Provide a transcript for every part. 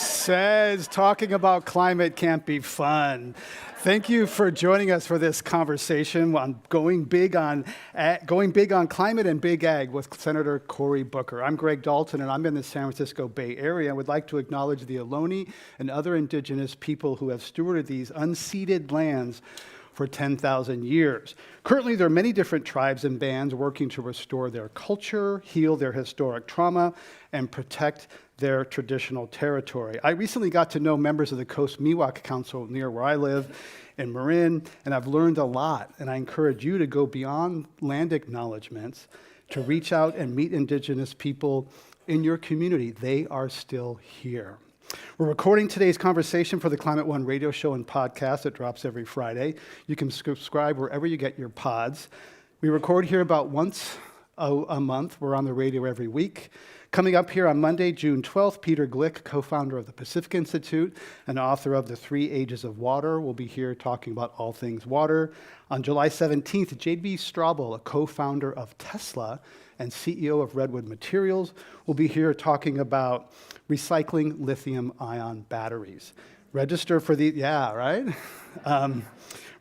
says talking about climate can't be fun? Thank you for joining us for this conversation on going big on climate and big ag with Senator Cory Booker. I'm Greg Dalton, and I'm in the San Francisco Bay Area. I would like to acknowledge the Ohlone and other indigenous people who have stewarded these unceded lands for 10,000 years. Currently, there are many different tribes and bands working to restore their culture, heal their historic trauma, and protect their traditional territory. I recently got to know members of the Coast Miwok Council near where I live in Marin, and I've learned a lot, and I encourage you to go beyond land acknowledgements to reach out and meet indigenous people in your community. They are still here. We're recording today's conversation for the Climate One radio show and podcast that drops every Friday. You can subscribe wherever you get your pods. We record here about once a month. We're on the radio every week. Coming up here on Monday, June 12th, Peter Glick, co-founder of the Pacific Institute and author of The 3 Ages of Water, will be here talking about all things water. On July 17th, J.B. Straubel, a co-founder of Tesla and CEO of Redwood Materials, will be here talking about recycling lithium-ion batteries. Register for the,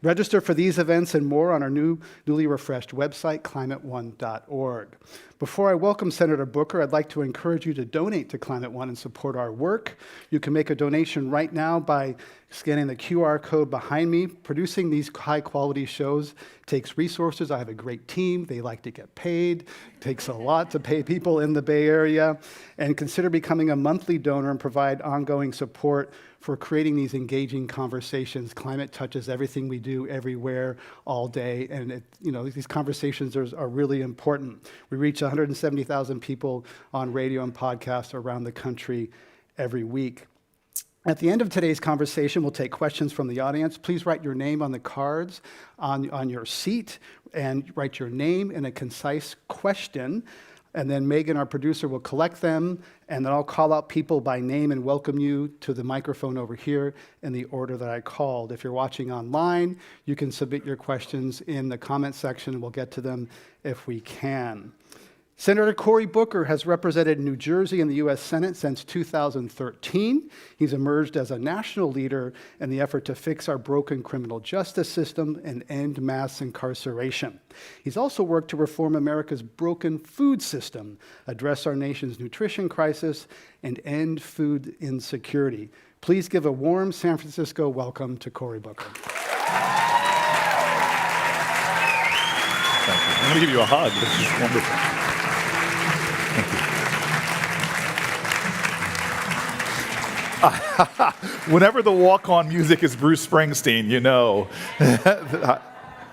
register for these events and more on our newly refreshed website, climateone.org. Before I welcome Senator Booker, I'd like to encourage you to donate to Climate One and support our work. You can make a donation right now by scanning the QR code behind me. Producing these high-quality shows takes resources. I have a great team. They like to get paid. It takes a lot to pay people in the Bay Area. And consider becoming a monthly donor and provide ongoing support for creating these engaging conversations. Climate touches everything we do, everywhere, all day, and these conversations are really important. We reach 170,000 people on radio and podcasts around the country every week. At the end of today's conversation, we'll take questions from the audience. Please write your name on the cards on your seat and write your name and a concise question. And then Megan, our producer, will collect them, and then I'll call out people by name and welcome you to the microphone over here in the order that I called. If you're watching online, you can submit your questions in the comment section, and we'll get to them if we can. Senator Cory Booker has represented New Jersey in the U.S. Senate since 2013. He's emerged as a national leader in the effort to fix our broken criminal justice system and end mass incarceration. He's also worked to reform America's broken food system, address our nation's nutrition crisis, and end food insecurity. Please give a warm San Francisco welcome to Cory Booker. Thank you. I'm going to give you a hug. This is wonderful. Whenever the walk-on music is Bruce Springsteen, you know.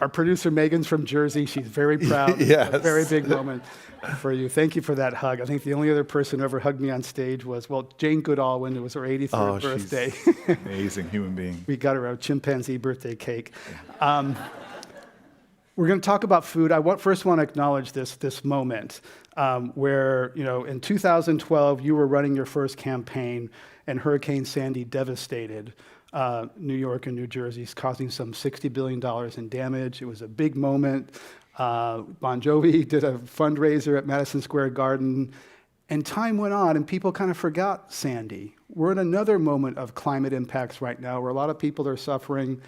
Our producer, Megan's from Jersey. She's very proud. Yes. A very big moment for you. Thank you for that hug. I think the only other person who ever hugged me on stage was, Jane Goodall when it was her 83rd birthday. She's amazing human being. We got her a chimpanzee birthday cake. We're going to talk about food. I first want to acknowledge this moment where, in 2012, you were running your first campaign and Hurricane Sandy devastated New York and New Jersey, causing some $60 billion in damage. It was a big moment. Bon Jovi did a fundraiser at Madison Square Garden, and time went on, and people kind of forgot Sandy. We're in another moment of climate impacts right now, where a lot of people are suffering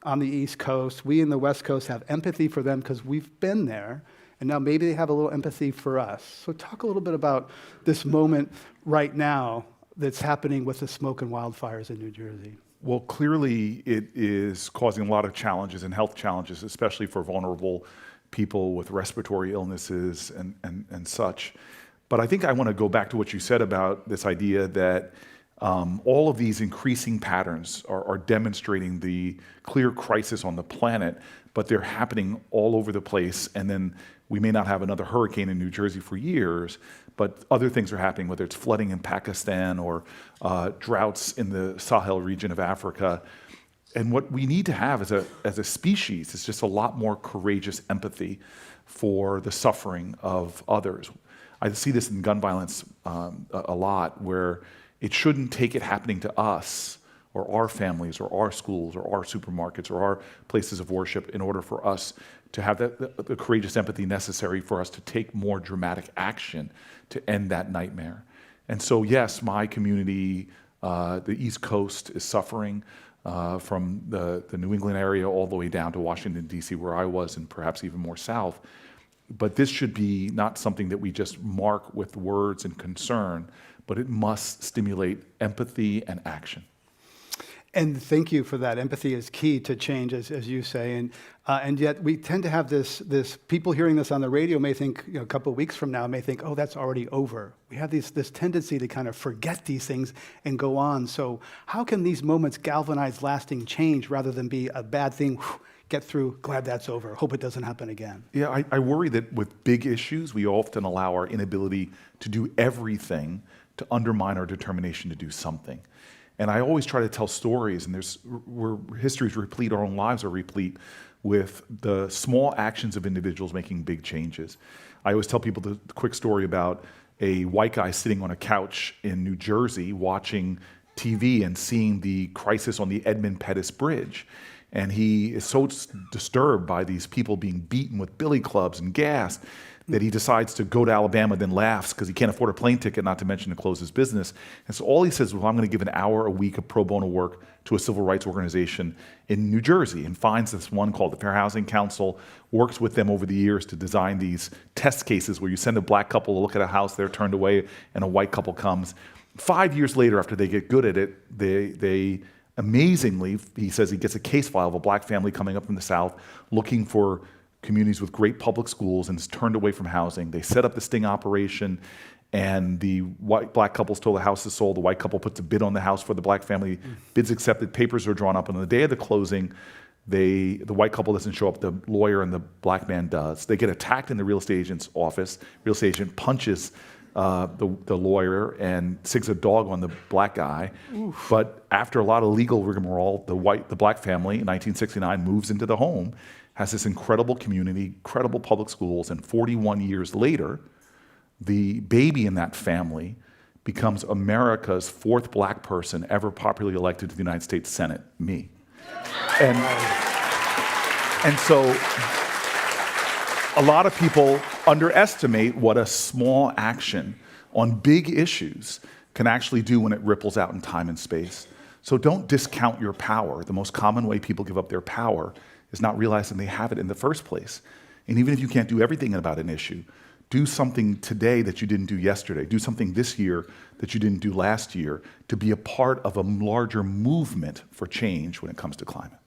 on the East Coast. We in the West Coast have empathy for them because we've been there, and now maybe they have a little empathy for us. So talk a little bit about this moment right now that's happening with the smoke and wildfires in New Jersey. Well, clearly it is causing a lot of challenges and health challenges, especially for vulnerable people with respiratory illnesses and such. But I think I want to go back to what you said about this idea that all of these increasing patterns are demonstrating the clear crisis on the planet, but they're happening all over the place. And then we may not have another hurricane in New Jersey for years, but other things are happening, whether it's flooding in Pakistan or droughts in the Sahel region of Africa. And what we need to have as a species is just a lot more courageous empathy for the suffering of others. I see this in gun violence a lot, where it shouldn't take it happening to us or our families or our schools or our supermarkets or our places of worship in order for us to have the courageous empathy necessary for us to take more dramatic action to end that nightmare. And so yes, my community The East Coast is suffering from the New England area all the way down to Washington, D.C., where I was, and perhaps even more south. But this should be not something that we just mark with words and concern, but it must stimulate empathy and action. And thank you for that. Empathy is key to change, as you say. And yet we tend to have this people hearing this on the radio may think, a couple of weeks from now, may think, oh, that's already over. We have this tendency to kind of forget these things and go on. So how can these moments galvanize lasting change rather than be a bad thing? Get through, glad that's over, hope it doesn't happen again. Yeah, I worry that with big issues, we often allow our inability to do everything to undermine our determination to do something. And I always try to tell stories, and history is replete, our own lives are replete with the small actions of individuals making big changes. I always tell people the quick story about a white guy sitting on a couch in New Jersey watching TV and seeing the crisis on the Edmund Pettus Bridge. And he is so disturbed by these people being beaten with billy clubs and gas that he decides to go to Alabama, then laughs because he can't afford a plane ticket, not to mention to close his business. And so all he says is, well, I'm going to give an hour a week of pro bono work to a civil rights organization in New Jersey, and finds this one called the Fair Housing Council, works with them over the years to design these test cases where you send a black couple to look at a house, they're turned away, and a white couple comes. 5 years later, after they get good at it, they amazingly, he says he gets a case file of a black family coming up from the South looking for communities with great public schools and is turned away from housing. They set up the sting operation, and the black couple's told the house is sold. The white couple puts a bid on the house for the black family. Bids accepted, papers are drawn up, and on the day of the closing, the white couple doesn't show up, the lawyer and the black man does. They get attacked in the real estate agent's office. Real estate agent punches the lawyer and sticks a dog on the black guy. Oof. But after a lot of legal rigmarole, the black family in 1969 moves into the home, has this incredible community, incredible public schools, and 41 years later, the baby in that family becomes America's 4th black person ever popularly elected to the United States Senate, me. And so a lot of people underestimate what a small action on big issues can actually do when it ripples out in time and space. So don't discount your power. The most common way people give up their power is not realizing they have it in the first place. And even if you can't do everything about an issue, do something today that you didn't do yesterday. Do something this year that you didn't do last year to be a part of a larger movement for change when it comes to climate.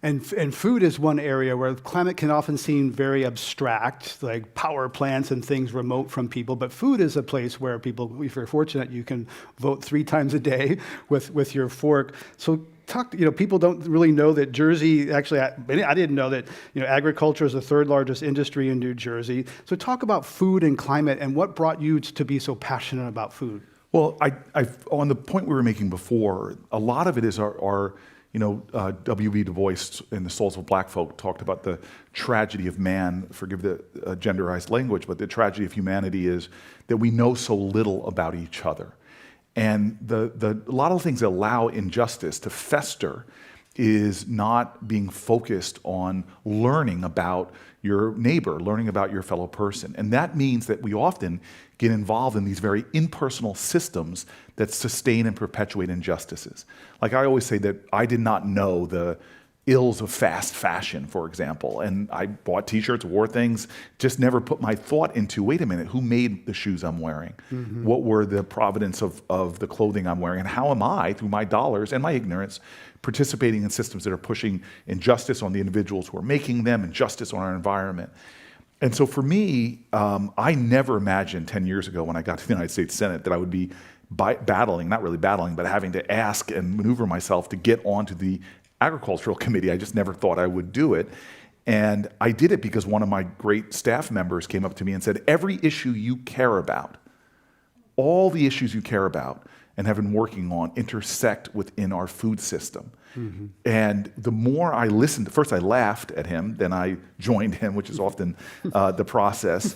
And food is one area where climate can often seem very abstract, like power plants and things remote from people. But food is a place where people, if you're fortunate, you can vote 3 times a day with your fork. So people don't really know that Jersey, actually, I didn't know that agriculture is the 3rd largest industry in New Jersey. So talk about food and climate and what brought you to be so passionate about food. Well, on the point we were making before, a lot of it is our W.B. Du Bois in The Souls of Black Folk talked about the tragedy of man, forgive the genderized language, but the tragedy of humanity is that we know so little about each other. And a lot of things that allow injustice to fester is not being focused on learning about your neighbor, learning about your fellow person. And that means that we often get involved in these very impersonal systems that sustain and perpetuate injustices. Like I always say that I did not know the ills of fast fashion, for example, and I bought t-shirts, wore things, just never put my thought into, wait a minute, who made the shoes I'm wearing? Mm-hmm. What were the provenance of the clothing I'm wearing? And how am I, through my dollars and my ignorance, participating in systems that are pushing injustice on the individuals who are making them, injustice on our environment? And so for me, I never imagined 10 years ago when I got to the United States Senate that I would be battling, not really battling, but having to ask and maneuver myself to get onto the Agricultural Committee. I just never thought I would do it. And I did it because one of my great staff members came up to me and said, every issue you care about, all the issues you care about and have been working on intersect within our food system. Mm-hmm. And the more I listened, first I laughed at him, then I joined him, which is often the process.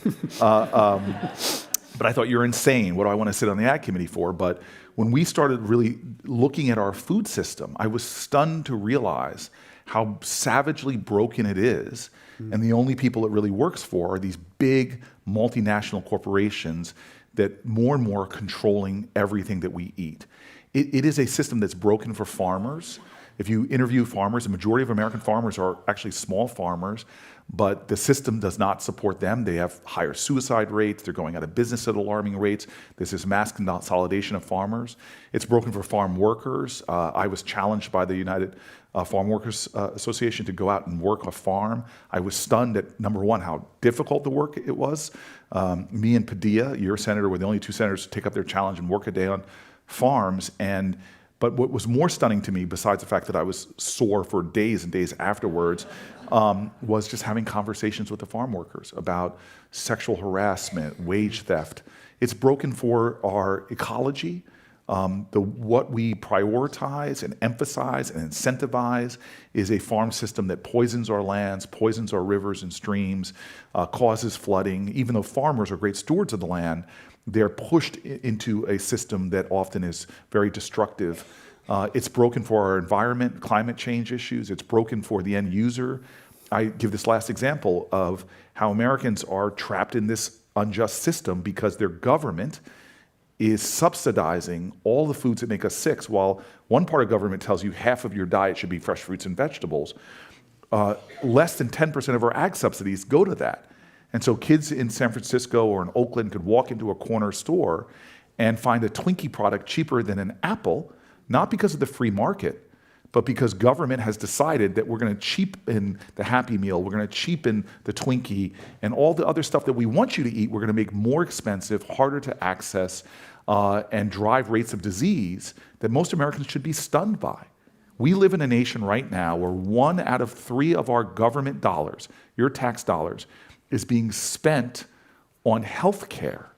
But I thought, you're insane. What do I want to sit on the Ag Committee for? But when we started really looking at our food system, I was stunned to realize how savagely broken it is. Mm-hmm. And the only people it really works for are these big multinational corporations that more and more are controlling everything that we eat. it is a system that's broken for farmers. If you interview farmers, the majority of American farmers are actually small farmers, but the system does not support them. They have higher suicide rates. They're going out of business at alarming rates. There's this mass consolidation of farmers. It's broken for farm workers. I was challenged by the United Farm Workers Association to go out and work a farm. I was stunned at, number one, how difficult the work it was. Me and Padilla, your senator, were the only two senators to take up their challenge and work a day on farms. But what was more stunning to me, besides the fact that I was sore for days and days afterwards, was just having conversations with the farm workers about sexual harassment, wage theft. It's broken for our ecology. What we prioritize and emphasize and incentivize is a farm system that poisons our lands, poisons our rivers and streams, causes flooding. Even though farmers are great stewards of the land, they're pushed into a system that often is very destructive. It's broken for our environment, climate change issues. It's broken for the end user. I give this last example of how Americans are trapped in this unjust system because their government is subsidizing all the foods that make us sick. While one part of government tells you half of your diet should be fresh fruits and vegetables, less than 10% of our ag subsidies go to that. And so kids in San Francisco or in Oakland could walk into a corner store and find a Twinkie product cheaper than an apple, not because of the free market, but because government has decided that we're going to cheapen the Happy Meal, we're going to cheapen the Twinkie, and all the other stuff that we want you to eat, we're going to make more expensive, harder to access, and drive rates of disease that most Americans should be stunned by. We live in a nation right now where 1 out of 3 of our government dollars, your tax dollars, is being spent on health care.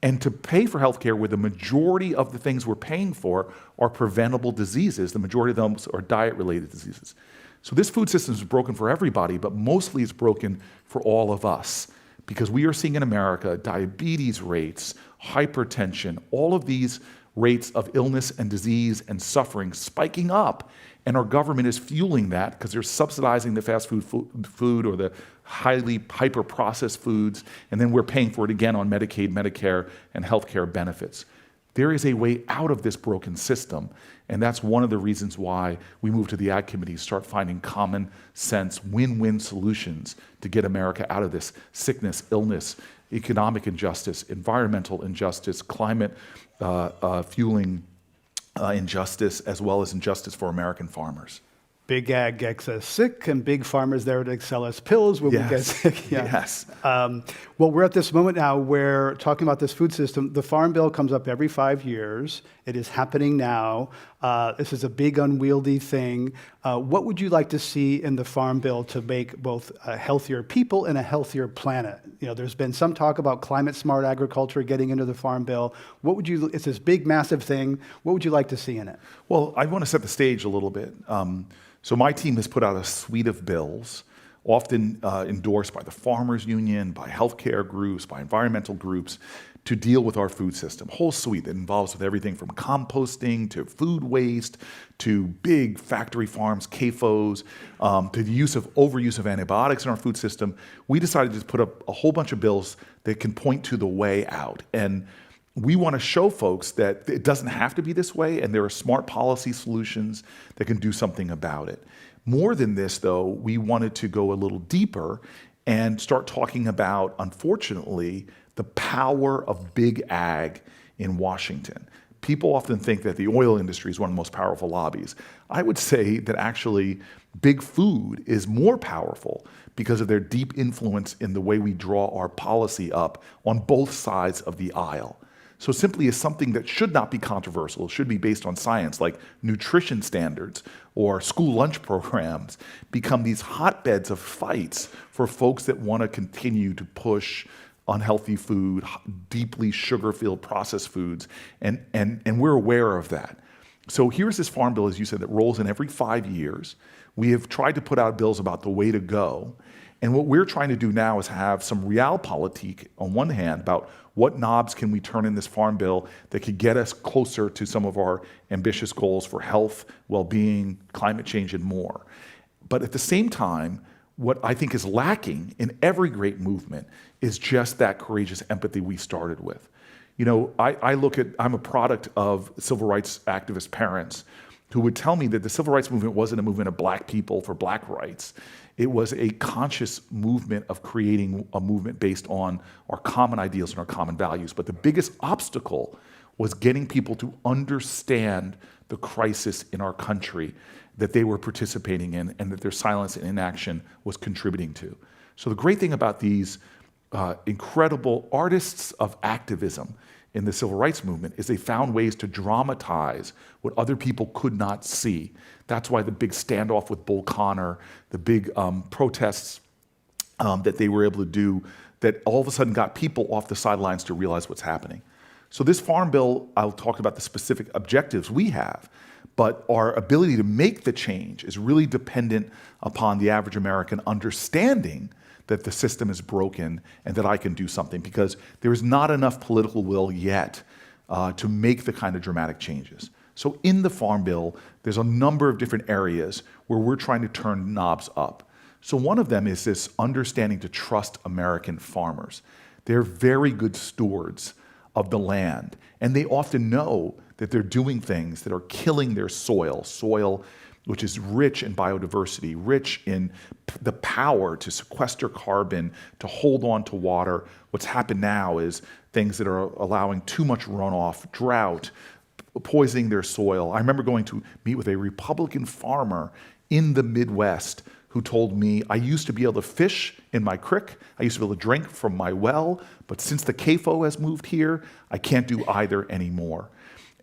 And to pay for health care, where the majority of the things we're paying for are preventable diseases, the majority of them are diet-related diseases. So this food system is broken for everybody, but mostly it's broken for all of us, because we are seeing in America diabetes rates, hypertension, all of these rates of illness and disease and suffering spiking up. And our government is fueling that because they're subsidizing the fast food or the highly hyper-processed foods, and then we're paying for it again on Medicaid, Medicare, and healthcare benefits. There is a way out of this broken system, and that's one of the reasons why we move to the Ag Committee, start finding common sense, win-win solutions to get America out of this sickness, illness, economic injustice, environmental injustice, climate fueling injustice, as well as injustice for American farmers. Big ag gets us sick, and big farmers there to sell us pills when we get sick. Yeah. Yes. Well, we're at this moment now where talking about this food system, the Farm Bill comes up every 5 years. It is happening now. This is a big, unwieldy thing. What would you like to see in the Farm Bill to make both a healthier people and a healthier planet? You know, there's been some talk about climate-smart agriculture getting into the Farm Bill. It's this big, massive thing. What would you like to see in it? Well, I want to set the stage a little bit. So my team has put out a suite of bills, often endorsed by the Farmers Union, by healthcare groups, by environmental groups, to deal with our food system. Whole suite that involves with everything from composting to food waste to big factory farms, CAFOs, to the overuse of antibiotics in our food system. We decided to put up a whole bunch of bills that can point to the way out. And we want to show folks that it doesn't have to be this way, and there are smart policy solutions that can do something about it. More than this, though, we wanted to go a little deeper and start talking about, unfortunately, the power of big ag in Washington. People often think that the oil industry is one of the most powerful lobbies. I would say that actually big food is more powerful because of their deep influence in the way we draw our policy up on both sides of the aisle. So simply as something that should not be controversial, should be based on science, like nutrition standards or school lunch programs, become these hotbeds of fights for folks that want to continue to push unhealthy food, deeply sugar-filled processed foods, and we're aware of that. So here's this Farm Bill, as you said, that rolls in every 5 years. We have tried to put out bills about the way to go. And what we're trying to do now is have some realpolitik on one hand about what knobs can we turn in this Farm Bill that could get us closer to some of our ambitious goals for health, well-being, climate change, and more. But at the same time, what I think is lacking in every great movement is just that courageous empathy we started with. I'm a product of civil rights activist parents who would tell me that the civil rights movement wasn't a movement of black people for black rights. It was a conscious movement of creating a movement based on our common ideals and our common values. But the biggest obstacle was getting people to understand the crisis in our country that they were participating in and that their silence and inaction was contributing to. So the great thing about these incredible artists of activism in the civil rights movement is they found ways to dramatize what other people could not see. That's why the big standoff with Bull Connor, the big protests that they were able to do, that all of a sudden got people off the sidelines to realize what's happening. So this Farm Bill, I'll talk about the specific objectives we have, but our ability to make the change is really dependent upon the average American understanding that the system is broken and that I can do something, because there is not enough political will yet to make the kind of dramatic changes. So in the Farm Bill, there's a number of different areas where we're trying to turn knobs up. So one of them is this understanding to trust American farmers. They're very good stewards of the land, and they often know that they're doing things that are killing their soil which is rich in biodiversity, rich in the power to sequester carbon, to hold on to water. What's happened now is things that are allowing too much runoff, drought, poisoning their soil. I remember going to meet with a Republican farmer in the Midwest who told me, I used to be able to fish in my creek, I used to be able to drink from my well, but since the CAFO has moved here, I can't do either anymore.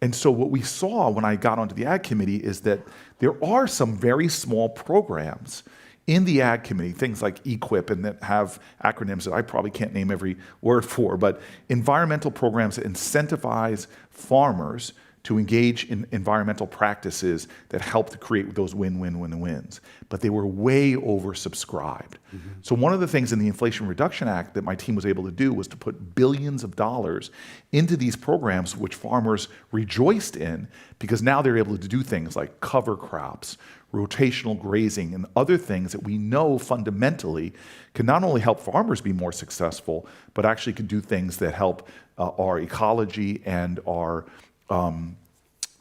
And so what we saw when I got onto the Ag Committee is that there are some very small programs in the Ag Committee, things like EQIP, and that have acronyms that I probably can't name every word for, but environmental programs that incentivize farmers to engage in environmental practices that help to create those win-win-win-wins. But they were way oversubscribed. Mm-hmm. So one of the things in the Inflation Reduction Act that my team was able to do was to put billions of dollars into these programs, which farmers rejoiced in, because now they're able to do things like cover crops, rotational grazing, and other things that we know fundamentally can not only help farmers be more successful, but actually can do things that help our ecology and our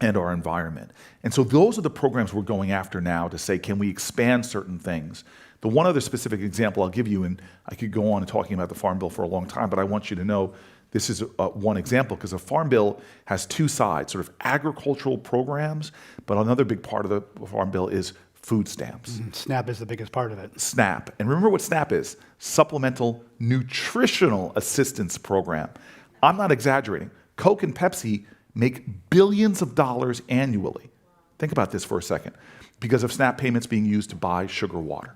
environment. And so those are the programs we're going after now to say, can we expand certain things? The one other specific example I'll give you, and I could go on talking about the Farm Bill for a long time, but I want you to know this is one example, because a Farm Bill has two sides, sort of agricultural programs, but another big part of the Farm Bill is food stamps. SNAP is the biggest part of it. SNAP. And remember what SNAP is: Supplemental Nutritional Assistance Program. I'm not exaggerating. Coke and Pepsi make billions of dollars annually. Think about this for a second, because of SNAP payments being used to buy sugar water.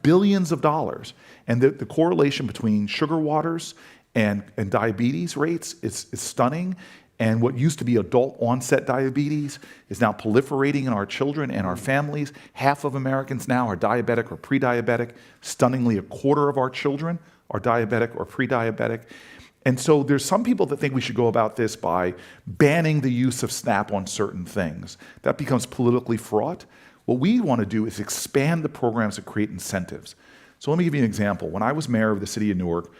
Billions of dollars. And the correlation between sugar waters and diabetes rates is stunning. And what used to be adult onset diabetes is now proliferating in our children and our families. Half of Americans now are diabetic or pre-diabetic. Stunningly, a quarter of our children are diabetic or pre-diabetic. And so there's some people that think we should go about this by banning the use of SNAP on certain things. That becomes politically fraught. What we want to do is expand the programs that create incentives. So let me give you an example. When I was mayor of the city of Newark,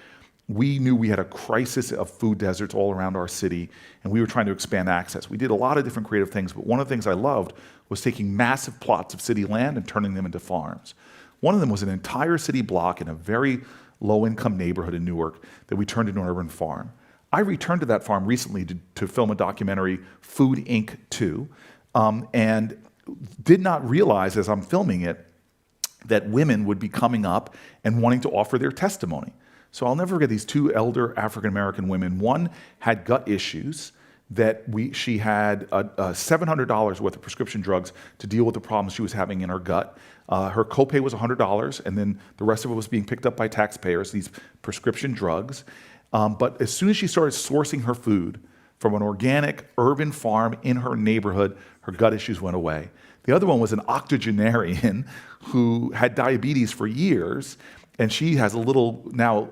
we knew we had a crisis of food deserts all around our city, and we were trying to expand access. We did a lot of different creative things, but one of the things I loved was taking massive plots of city land and turning them into farms. One of them was an entire city block in a very low-income neighborhood in Newark that we turned into an urban farm. I returned to that farm recently to film a documentary, Food Inc. 2, and did not realize as I'm filming it that women would be coming up and wanting to offer their testimony. So I'll never forget these two elder African-American women. One had gut issues that she had $700 worth of prescription drugs to deal with the problems she was having in her gut. Her copay was $100, and then the rest of it was being picked up by taxpayers, these prescription drugs. But as soon as she started sourcing her food from an organic urban farm in her neighborhood, her gut issues went away. The other one was an octogenarian who had diabetes for years, and she has a little now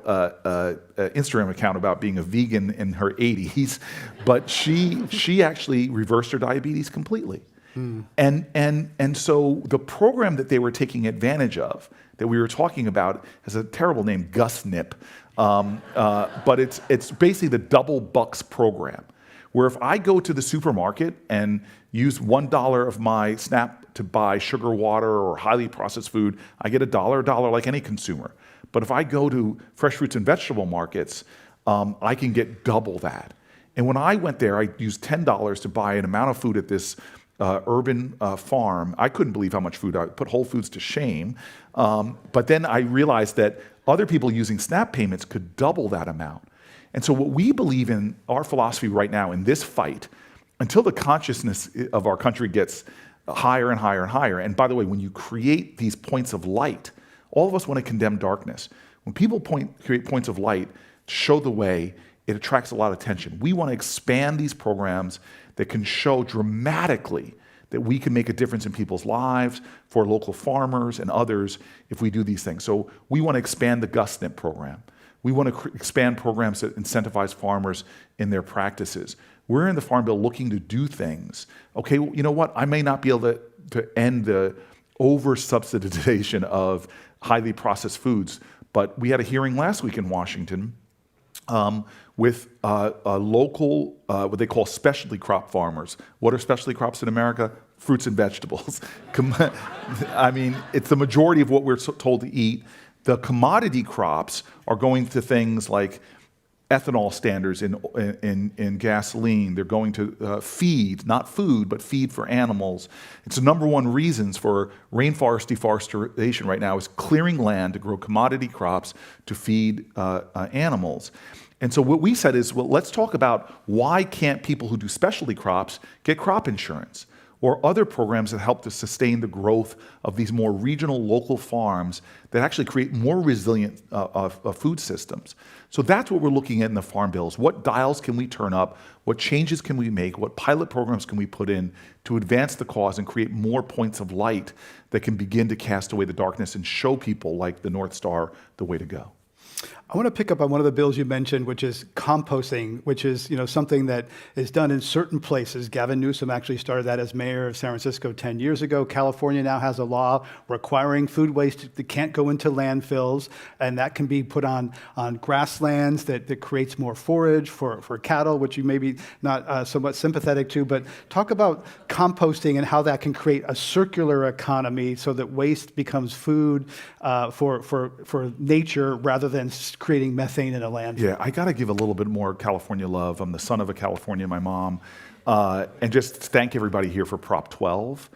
Instagram account about being a vegan in her 80s, but she actually reversed her diabetes completely. And so the program that they were taking advantage of, that we were talking about, has a terrible name, GusNip, but it's basically the double bucks program, where if I go to the supermarket and use $1 of my SNAP to buy sugar water or highly processed food, I get a dollar like any consumer. But if I go to fresh fruits and vegetable markets, I can get double that. And when I went there, I used $10 to buy an amount of food at this urban farm. I couldn't believe how much food. I put Whole Foods to shame. But then I realized that other people using SNAP payments could double that amount. And so what we believe in, our philosophy right now in this fight, until the consciousness of our country gets higher and higher and higher, and by the way, when you create these points of light, all of us want to condemn darkness. When people create points of light to show the way, it attracts a lot of attention. We want to expand these programs that can show dramatically that we can make a difference in people's lives, for local farmers and others, if we do these things. So we want to expand the GusNip program. We want to expand programs that incentivize farmers in their practices. We're in the Farm Bill looking to do things. Okay, you know what? I may not be able to end the over-subsidization of highly processed foods, but we had a hearing last week in Washington with a local, what they call specialty crop farmers. What are specialty crops in America? Fruits and vegetables. I mean, it's the majority of what we're told to eat. The commodity crops are going to things like ethanol standards in gasoline. They're going to feed, not food, but feed for animals. It's the number one reasons for rainforest deforestation right now is clearing land to grow commodity crops to feed animals. And so what we said is, well, let's talk about why can't people who do specialty crops get crop insurance or other programs that help to sustain the growth of these more regional local farms that actually create more resilient food systems. So that's what we're looking at in the Farm Bills. What dials can we turn up? What changes can we make? What pilot programs can we put in to advance the cause and create more points of light that can begin to cast away the darkness and show people like the North Star the way to go? I want to pick up on one of the bills you mentioned, which is composting, which is something that is done in certain places. Gavin Newsom actually started that as mayor of San Francisco 10 years ago. California now has a law requiring food waste that can't go into landfills, and that can be put on grasslands that creates more forage for cattle, which you may be not somewhat sympathetic to. But talk about composting and how that can create a circular economy so that waste becomes food for nature rather than creating methane in a landfill. Yeah, I got to give a little bit more California love. I'm the son of a California, my mom, and just thank everybody here for Prop 12,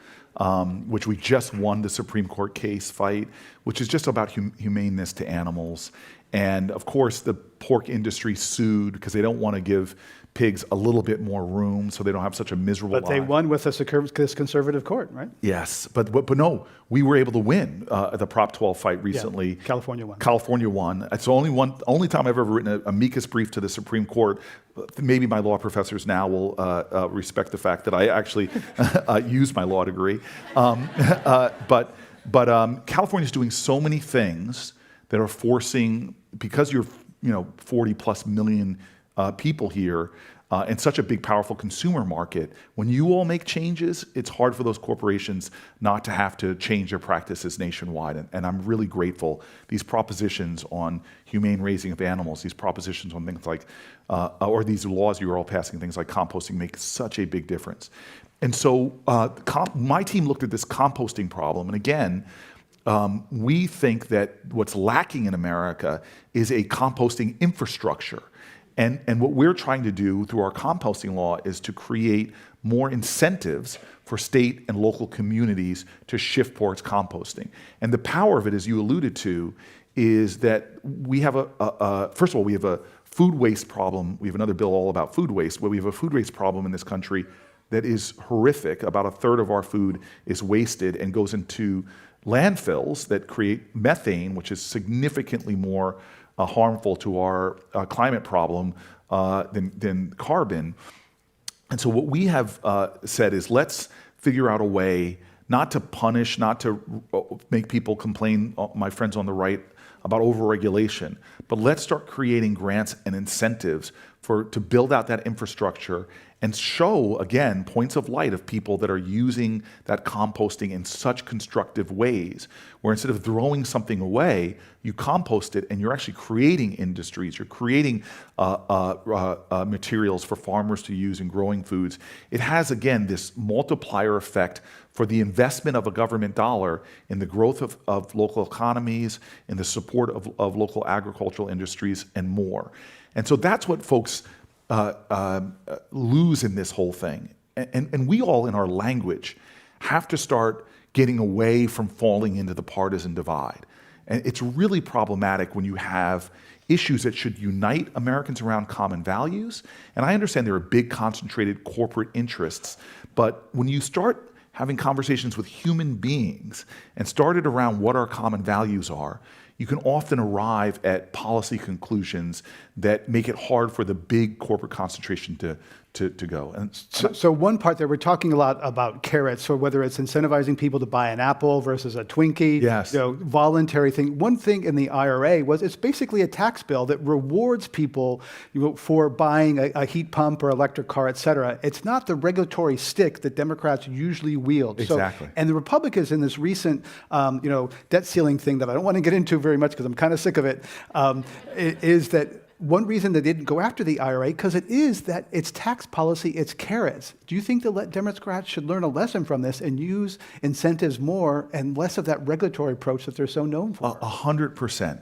which we just won the Supreme Court case fight, which is just about humaneness to animals. And of course, the pork industry sued because they don't want to give pigs a little bit more room so they don't have such a miserable life. But they won with this conservative court, right? Yes, but no, we were able to win the Prop 12 fight recently. Yeah, California won. California won. It's the only time I've ever written an amicus brief to the Supreme Court. Maybe my law professors now will respect the fact that I actually used my law degree. But California's doing so many things that are forcing, because you're 40 plus million people here and such a big, powerful consumer market, when you all make changes, it's hard for those corporations not to have to change their practices nationwide. And I'm really grateful. These propositions on humane raising of animals, these propositions on things like, or these laws you're all passing, things like composting, make such a big difference. And so my team looked at this composting problem, and again, we think that what's lacking in America is a composting infrastructure. And what we're trying to do through our composting law is to create more incentives for state and local communities to shift towards composting. And the power of it, as you alluded to, is that we have first of all, we have a food waste problem. We have another bill all about food waste, but we have a food waste problem in this country that is horrific. About a third of our food is wasted and goes into landfills that create methane, which is significantly more harmful to our climate problem than carbon. And so what we have said is, let's figure out a way not to punish, not to make people complain, my friends on the right, about overregulation, but let's start creating grants and incentives to build out that infrastructure and show, again, points of light of people that are using that composting in such constructive ways, where instead of throwing something away, you compost it and you're actually creating industries, you're creating materials for farmers to use in growing foods. It has, again, this multiplier effect for the investment of a government dollar in the growth of local economies, in the support of local agricultural industries, and more. And so that's what folks lose in this whole thing. And we all, in our language, have to start getting away from falling into the partisan divide. And it's really problematic when you have issues that should unite Americans around common values. And I understand there are big concentrated corporate interests, but when you start having conversations with human beings and started around what our common values are, you can often arrive at policy conclusions that make it hard for the big corporate concentration to go. And so one part there, we're talking a lot about carrots, so whether it's incentivizing people to buy an apple versus a Twinkie, yes, voluntary thing. One thing in the IRA was it's basically a tax bill that rewards people for buying a heat pump or electric car, et cetera. It's not the regulatory stick that Democrats usually wield. Exactly. So, and the Republicans in this recent debt ceiling thing that I don't want to get into very much because I'm kind of sick of it, is that one reason they didn't go after the IRA, because it's tax policy, it's carrots. Do you think the Democrats should learn a lesson from this and use incentives more and less of that regulatory approach that they're so known for? 100%.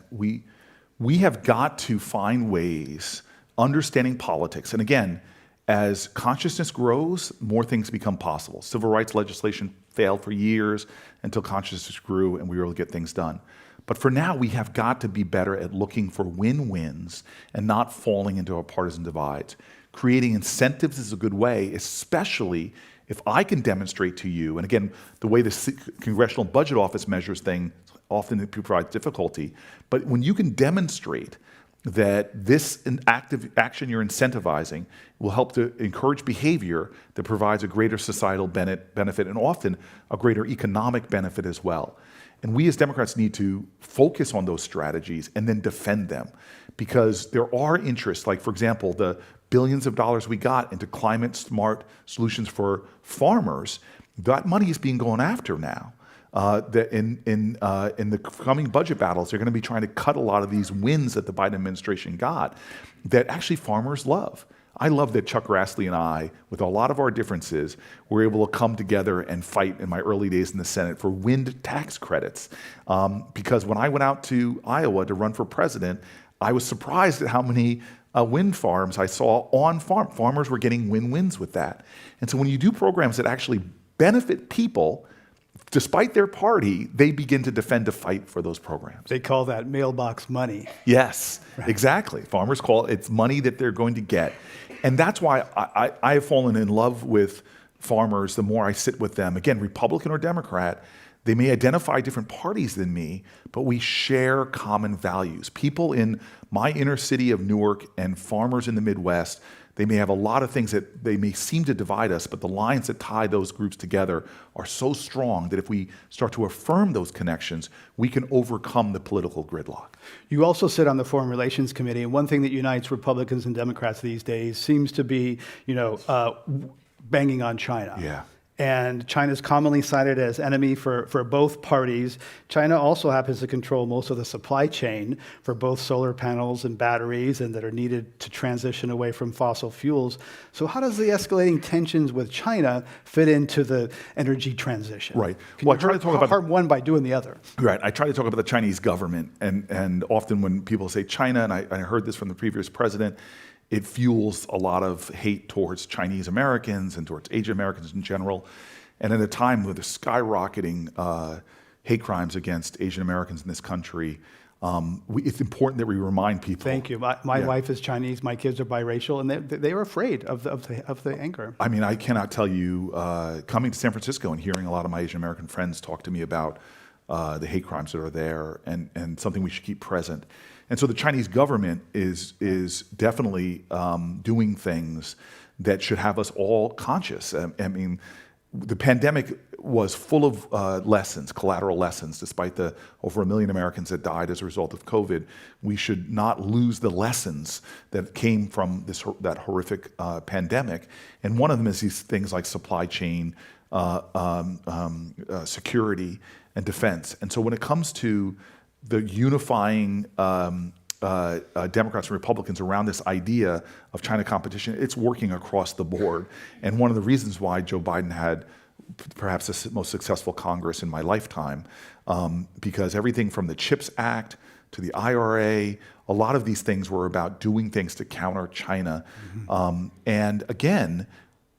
We have got to find ways, understanding politics. And again, as consciousness grows, more things become possible. Civil rights legislation failed for years until consciousness grew and we were able to get things done. But for now, we have got to be better at looking for win-wins and not falling into our partisan divides. Creating incentives is a good way, especially if I can demonstrate to you, and again, the way the Congressional Budget Office measures things often provides difficulty, but when you can demonstrate that this active action you're incentivizing will help to encourage behavior that provides a greater societal benefit and often a greater economic benefit as well. And we as Democrats need to focus on those strategies and then defend them, because there are interests, like, for example, the billions of dollars we got into climate smart solutions for farmers. That money is being gone after now. In the coming budget battles, they're going to be trying to cut a lot of these wins that the Biden administration got that actually farmers love. I love that Chuck Grassley and I, with a lot of our differences, were able to come together and fight in my early days in the Senate for wind tax credits. Because when I went out to Iowa to run for president, I was surprised at how many wind farms I saw on farm. Farmers were getting win-wins with that. And so when you do programs that actually benefit people, despite their party, they begin to defend a fight for those programs. They call that mailbox money. Yes, right. Exactly. Farmers call it's money that they're going to get. And that's why I have fallen in love with farmers the more I sit with them. Again, Republican or Democrat, they may identify different parties than me, but we share common values. People in my inner city of Newark and farmers in the Midwest, they may have a lot of things that they may seem to divide us, but the lines that tie those groups together are so strong that if we start to affirm those connections, we can overcome the political gridlock. You also sit on the Foreign Relations Committee, and one thing that unites Republicans and Democrats these days seems to be, banging on China. Yeah. And China's commonly cited as enemy for both parties. China also happens to control most of the supply chain for both solar panels and batteries and that are needed to transition away from fossil fuels. So how does the escalating tensions with China fit into the energy transition? Right. Can you harm one by doing the other? Right. I try to talk about the Chinese government, and often when people say China, and I heard this from the previous president, it fuels a lot of hate towards Chinese Americans and towards Asian Americans in general. And at a time with the skyrocketing hate crimes against Asian Americans in this country, it's important that we remind people. Thank you. My wife is Chinese. My kids are biracial, and they are afraid of the anger. I mean, I cannot tell you, coming to San Francisco and hearing a lot of my Asian American friends talk to me about the hate crimes that are there and something we should keep present. And so the Chinese government is definitely doing things that should have us all conscious. I mean, the pandemic was full of lessons, collateral lessons. Despite the over 1 million Americans that died as a result of COVID, we should not lose the lessons that came from that horrific pandemic. And one of them is these things like supply chain, security, and defense. And so when it comes to the unifying Democrats and Republicans around this idea of China competition, it's working across the board. And one of the reasons why Joe Biden had perhaps the most successful Congress in my lifetime, because everything from the CHIPS Act to the IRA, a lot of these things were about doing things to counter China. And again,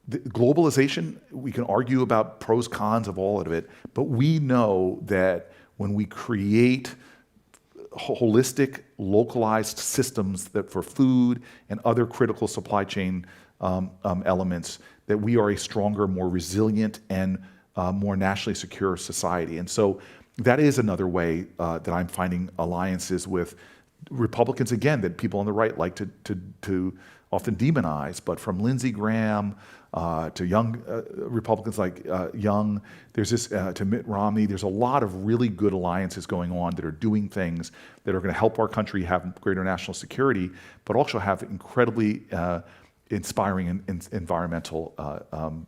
the globalization, we can argue about pros, cons of all of it, but we know that when we create holistic, localized systems that for food and other critical supply chain elements, that we are a stronger, more resilient, and more nationally secure society. And so that is another way that I'm finding alliances with Republicans, again, that people on the right like to often demonize, but from Lindsey Graham to young Republicans like Young, there's this to Mitt Romney. There's a lot of really good alliances going on that are doing things that are going to help our country have greater national security, but also have incredibly inspiring and environmental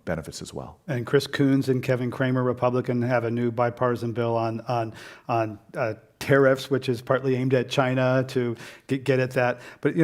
benefits as well. And Chris Coons and Kevin Cramer, Republican, have a new bipartisan bill on tariffs, which is partly aimed at China to get at that. But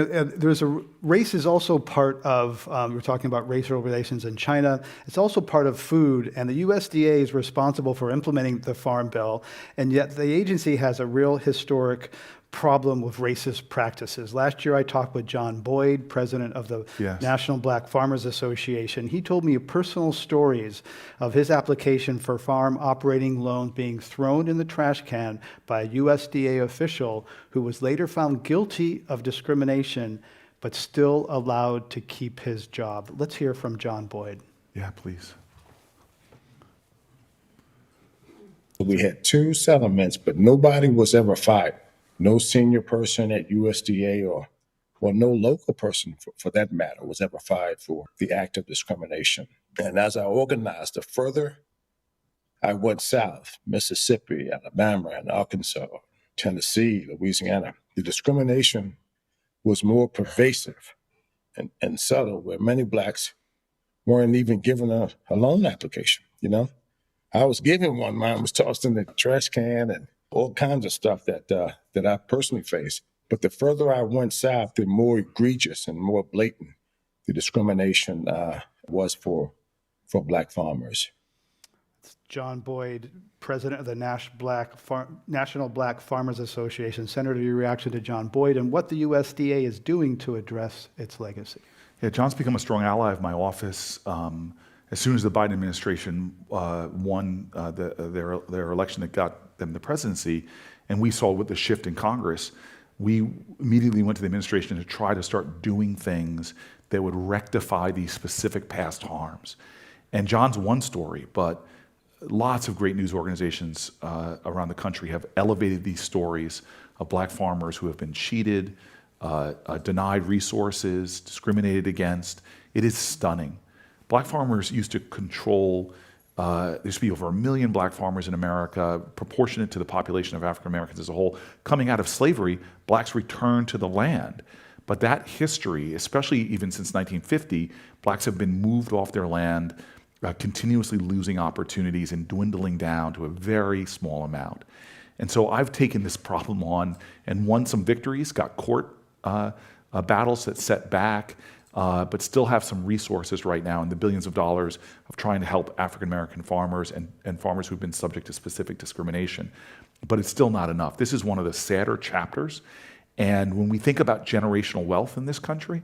race is also part of, we're talking about racial relations in China. It's also part of food, and the USDA is responsible for implementing the Farm Bill, and yet the agency has a real historic problem with racist practices. Last year I talked with John Boyd, president of the National Black Farmers Association. He told me personal stories of his application for farm operating loans being thrown in the trash can by a USDA official who was later found guilty of discrimination but still allowed to keep his job. Let's hear from John Boyd. Yeah, please. We had 2 settlements, but nobody was ever fired. No senior person at USDA or no local person, for that matter, was ever fired for the act of discrimination. And as I organized, the further I went south, Mississippi, Alabama, and Arkansas, Tennessee, Louisiana, the discrimination was more pervasive and subtle, where many Blacks weren't even given a loan application, I was given one, mine was tossed in the trash can and all kinds of stuff that I personally faced. But the further I went south, the more egregious and more blatant the discrimination was for Black farmers. John Boyd, president of the National Black Farmers Association. Senator, your reaction to John Boyd and what the USDA is doing to address its legacy. Yeah, John's become a strong ally of my office. As soon as the Biden administration won their election that got them the presidency, and we saw with the shift in Congress, we immediately went to the administration to try to start doing things that would rectify these specific past harms. And John's one story, but lots of great news organizations around the country have elevated these stories of Black farmers who have been cheated, denied resources, discriminated against. It is stunning. Black farmers used to control, there used to be over 1 million Black farmers in America, proportionate to the population of African Americans as a whole. Coming out of slavery, Blacks returned to the land. But that history, especially even since 1950, Blacks have been moved off their land, continuously losing opportunities and dwindling down to a very small amount. And so I've taken this problem on and won some victories, got court battles that set back, but still have some resources right now in the billions of dollars of trying to help African-American farmers and farmers who've been subject to specific discrimination. But it's still not enough. This is one of the sadder chapters. And when we think about generational wealth in this country,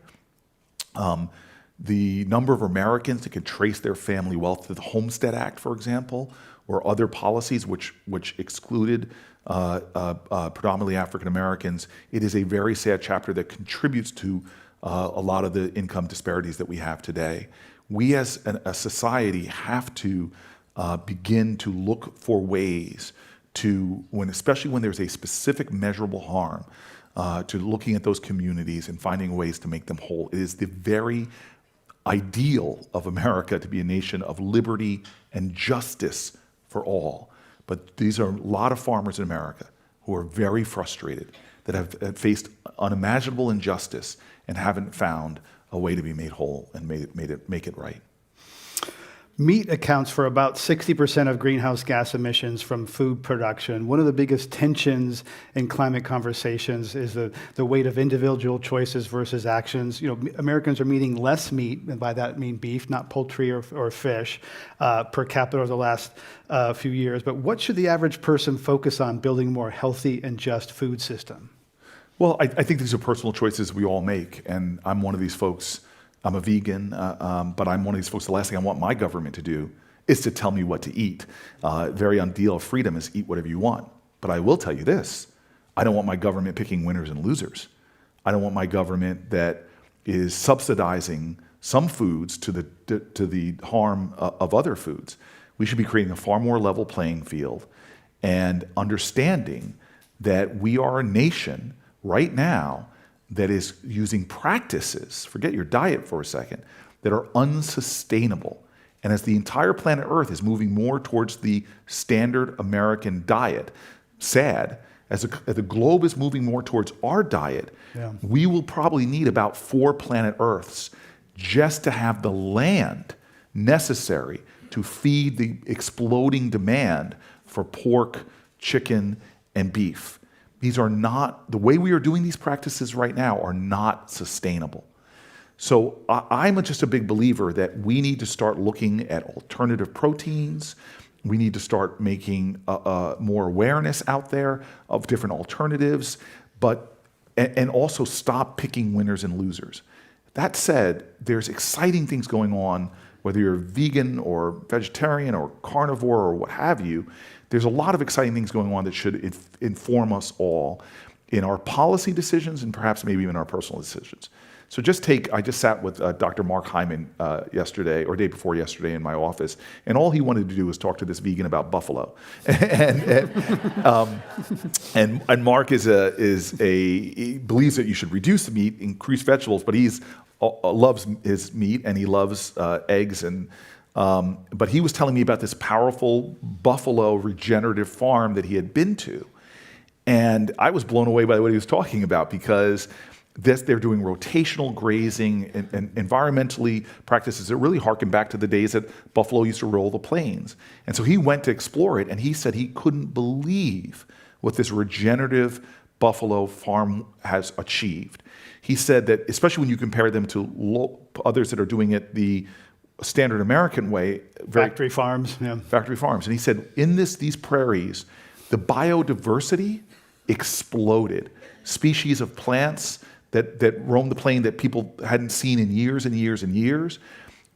the number of Americans that could trace their family wealth to the Homestead Act, for example, or other policies which excluded predominantly African Americans, it is a very sad chapter that contributes to a lot of the income disparities that we have today. We as a society have to begin to look for ways to, especially when there's a specific measurable harm, to looking at those communities and finding ways to make them whole. It is the very ideal of America to be a nation of liberty and justice for all. But these are a lot of farmers in America who are very frustrated, that have faced unimaginable injustice and haven't found a way to be made whole and make it right. Meat accounts for about 60% of greenhouse gas emissions from food production. One of the biggest tensions in climate conversations is the weight of individual choices versus actions. Americans are eating less meat, and by that I mean beef, not poultry or fish, per capita over the last few years. But what should the average person focus on building a more healthy and just food system? Well, I think these are personal choices we all make, and I'm one of these folks. I'm a vegan, but I'm one of these folks, the last thing I want my government to do is to tell me what to eat. Very ideal of freedom is eat whatever you want. But I will tell you this, I don't want my government picking winners and losers. I don't want my government that is subsidizing some foods to the harm of other foods. We should be creating a far more level playing field and understanding that we are a nation right now that is using practices, forget your diet for a second, that are unsustainable. And as the entire planet Earth is moving more towards the standard American diet, sad, as the globe is moving more towards our diet, we will probably need about 4 planet Earths just to have the land necessary to feed the exploding demand for pork, chicken, and beef. These are not, the way we are doing these practices right now are not sustainable. So I'm just a big believer that we need to start looking at alternative proteins. We need to start making more awareness out there of different alternatives, and also stop picking winners and losers. That said, there's exciting things going on, whether you're vegan or vegetarian or carnivore or what have you. There's a lot of exciting things going on that should inform us all in our policy decisions and perhaps maybe even our personal decisions. So I just sat with Dr. Mark Hyman yesterday, or day before yesterday in my office, and all he wanted to do was talk to this vegan about buffalo. and Mark he believes that you should reduce the meat, increase vegetables, but he's loves his meat and he loves eggs but he was telling me about this powerful buffalo regenerative farm that he had been to. And I was blown away by what he was talking about, because they're doing rotational grazing and environmentally practices that really harken back to the days that buffalo used to roll the plains. And so he went to explore it, and he said he couldn't believe what this regenerative buffalo farm has achieved. He said that, especially when you compare them to others that are doing it the standard American way. Factory farms, yeah. Factory farms. And he said, in these prairies, the biodiversity exploded. Species of plants that roam the plain that people hadn't seen in years and years and years.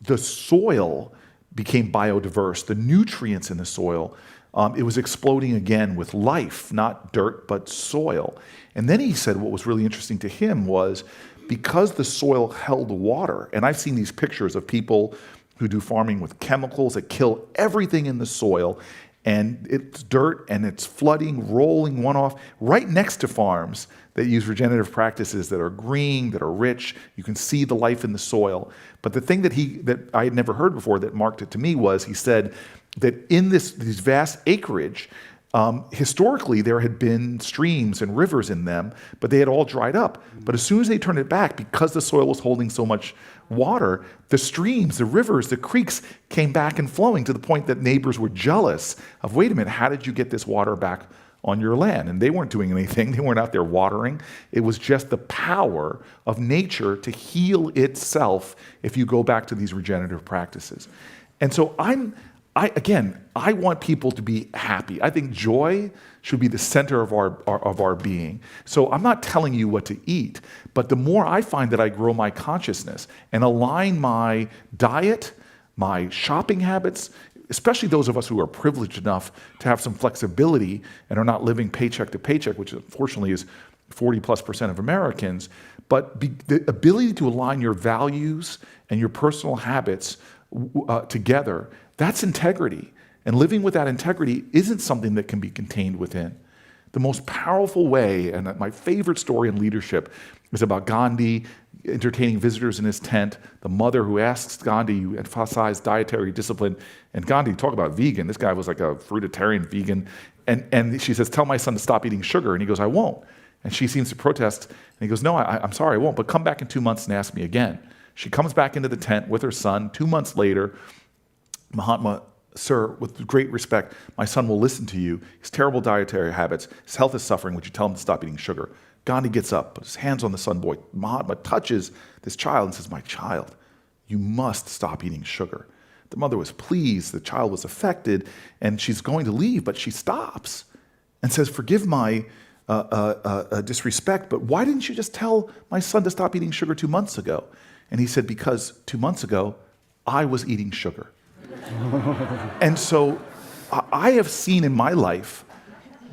The soil became biodiverse. The nutrients in the soil, it was exploding again with life, not dirt, but soil. And then he said what was really interesting to him was, because the soil held water, and I've seen these pictures of people who do farming with chemicals that kill everything in the soil, and it's dirt and it's flooding, rolling one off, right next to farms that use regenerative practices that are green, that are rich. You can see the life in the soil. But the thing that I had never heard before that marked it to me was, he said that in these vast acreage, historically, there had been streams and rivers in them, but they had all dried up. But as soon as they turned it back, because the soil was holding so much water, the streams, the rivers, the creeks came back and flowing, to the point that neighbors were jealous of, wait a minute, how did you get this water back on your land? And they weren't doing anything. They weren't out there watering. It was just the power of nature to heal itself if you go back to these regenerative practices. And so I want people to be happy. I think joy should be the center of our being. So I'm not telling you what to eat, but the more I find that I grow my consciousness and align my diet, my shopping habits, especially those of us who are privileged enough to have some flexibility and are not living paycheck to paycheck, which unfortunately is 40+% of Americans, but the ability to align your values and your personal habits together, that's integrity. And living with that integrity isn't something that can be contained within. The most powerful way, and my favorite story in leadership, is about Gandhi entertaining visitors in his tent. The mother who asks Gandhi to emphasize dietary discipline. And Gandhi, talk about vegan. This guy was like a fruitarian vegan. And she says, tell my son to stop eating sugar. And he goes, I won't. And she seems to protest. And he goes, no, I'm sorry, I won't. But come back in 2 months and ask me again. She comes back into the tent with her son. 2 months later, Mahatma, sir, with great respect, my son will listen to you. His terrible dietary habits, his health is suffering. Would you tell him to stop eating sugar? Gandhi gets up, puts his hands on the son boy. Mahatma touches this child and says, my child, you must stop eating sugar. The mother was pleased. The child was affected. And she's going to leave, but she stops and says, forgive my disrespect, but why didn't you just tell my son to stop eating sugar 2 months ago? And he said, because 2 months ago, I was eating sugar. And so I have seen in my life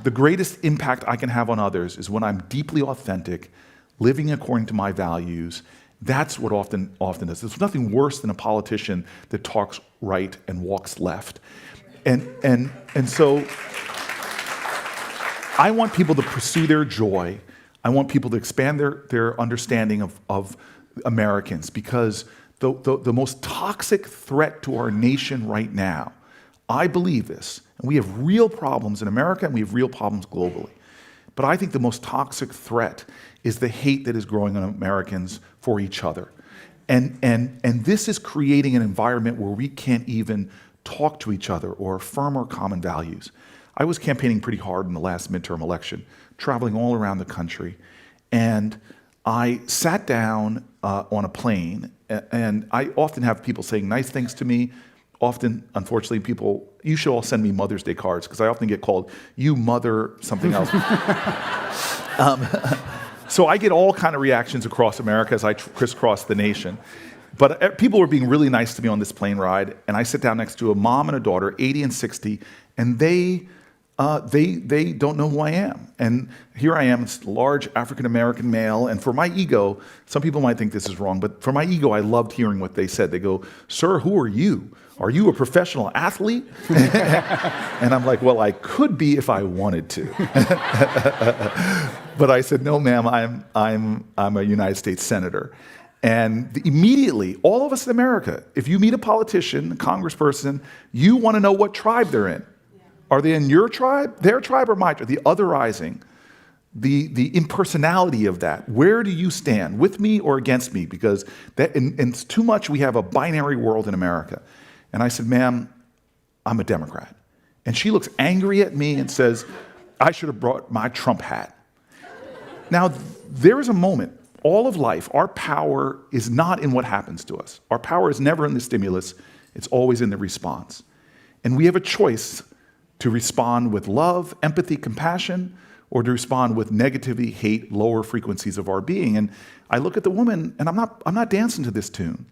the greatest impact I can have on others is when I'm deeply authentic, living according to my values. That's what often is. There's nothing worse than a politician that talks right and walks left. And so I want people to pursue their joy. I want people to expand their understanding of Americans, because the most toxic threat to our nation right now, I believe this, and we have real problems in America and we have real problems globally, but I think the most toxic threat is the hate that is growing on Americans for each other. And this is creating an environment where we can't even talk to each other or affirm our common values. I was campaigning pretty hard in the last midterm election, traveling all around the country, and I sat down on a plane, and I often have people saying nice things to me. Often, unfortunately, people, you should all send me Mother's Day cards, because I often get called, you mother something else. So I get all kind of reactions across America as I crisscross the nation. But people were being really nice to me on this plane ride, and I sit down next to a mom and a daughter, 80 and 60, and they don't know who I am. And here I am, this large African-American male, and for my ego, some people might think this is wrong, but for my ego, I loved hearing what they said. They go, sir, who are you? Are you a professional athlete? And I'm like, well, I could be if I wanted to. But I said, no, ma'am, I'm a United States senator. And immediately, all of us in America, if you meet a politician, a congressperson, you want to know what tribe they're in. Are they in your tribe, their tribe, or my tribe? The otherizing, the impersonality of that. Where do you stand, with me or against me? Because that, and it's too much, we have a binary world in America. And I said, ma'am, I'm a Democrat. And she looks angry at me and says, I should have brought my Trump hat. Now, there is a moment, all of life, our power is not in what happens to us. Our power is never in the stimulus, it's always in the response. And we have a choice to respond with love, empathy, compassion, or to respond with negativity, hate, lower frequencies of our being. And I look at the woman, and I'm not dancing to this tune.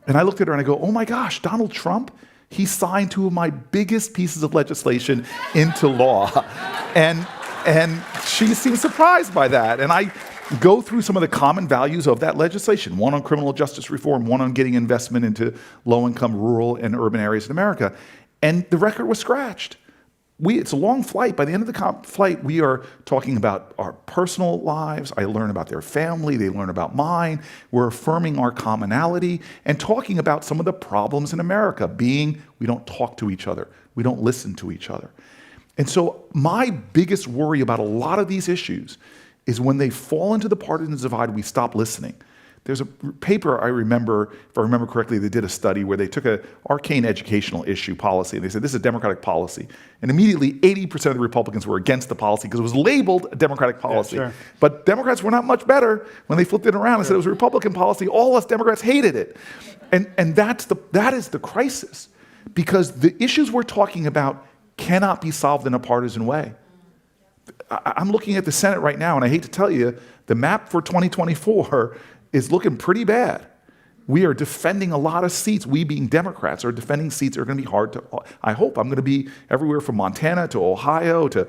And I looked at her and I go, oh my gosh, Donald Trump, he signed 2 of my biggest pieces of legislation into law. And she seemed surprised by that. And I go through some of the common values of that legislation, one on criminal justice reform, one on getting investment into low-income, rural, and urban areas in America. And the record was scratched. It's a long flight. By the end of the flight, we are talking about our personal lives. I learn about their family. They learn about mine. We're affirming our commonality and talking about some of the problems in America, being we don't talk to each other. We don't listen to each other. And so my biggest worry about a lot of these issues is when they fall into the partisan divide, we stop listening. There's a paper I remember, if I remember correctly, they did a study where they took an arcane educational issue policy and they said, this is a Democratic policy. And immediately 80% of the Republicans were against the policy because it was labeled a Democratic policy. Yeah, sure. But Democrats were not much better when they flipped it around and said it was a Republican policy. All us Democrats hated it. And that is the crisis, because the issues we're talking about cannot be solved in a partisan way. I'm looking at the Senate right now, and I hate to tell you, the map for 2024 is looking pretty bad. We are defending a lot of seats. We being Democrats are defending seats that are going to be hard to, I hope I'm going to be everywhere from Montana to Ohio to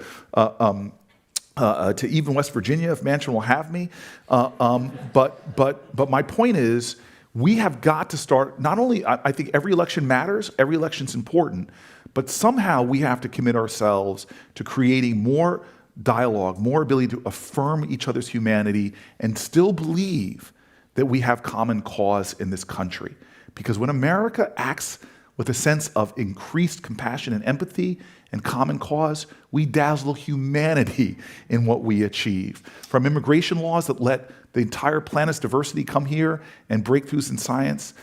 even West Virginia if Manchin will have me. But my point is, we have got to start, not only, I think every election matters, every election's important, but somehow we have to commit ourselves to creating more dialogue, more ability to affirm each other's humanity and still believe that we have common cause in this country. Because when America acts with a sense of increased compassion and empathy and common cause, we dazzle humanity in what we achieve. From immigration laws that let the entire planet's diversity come here and breakthroughs in science,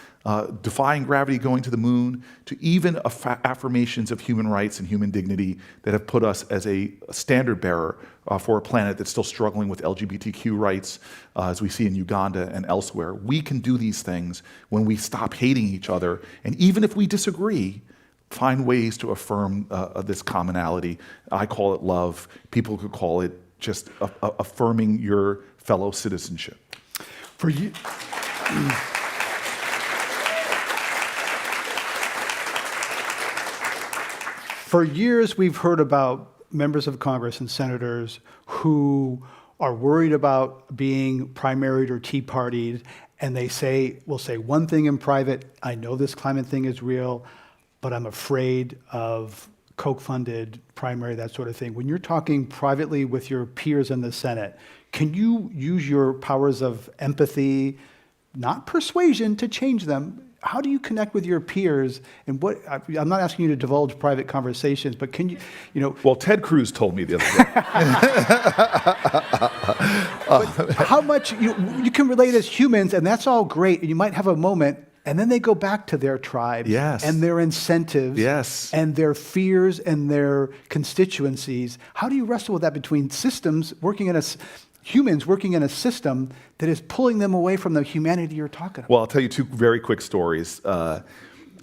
defying gravity, going to the moon, to even affirmations of human rights and human dignity that have put us as a standard bearer for a planet that's still struggling with LGBTQ rights, as we see in Uganda and elsewhere. We can do these things when we stop hating each other, and even if we disagree, find ways to affirm this commonality. I call it love. People could call it just affirming your fellow citizenship. For you, for years, we've heard about members of Congress and senators who are worried about being primaried or Tea Partied, and will say one thing in private: I know this climate thing is real, but I'm afraid of Koch-funded primary, that sort of thing. When you're talking privately with your peers in the Senate, can you use your powers of empathy, not persuasion, to change them? How do you connect with your peers? And I'm not asking you to divulge private conversations, but can you, Well, Ted Cruz told me the other day. how much, you can relate as humans, and that's all great, and you might have a moment, and then they go back to their tribes Yes. and their incentives Yes. and their fears and their constituencies. How do you wrestle with that between humans working in a system that is pulling them away from the humanity you're talking about? Well, I'll tell you two very quick stories. One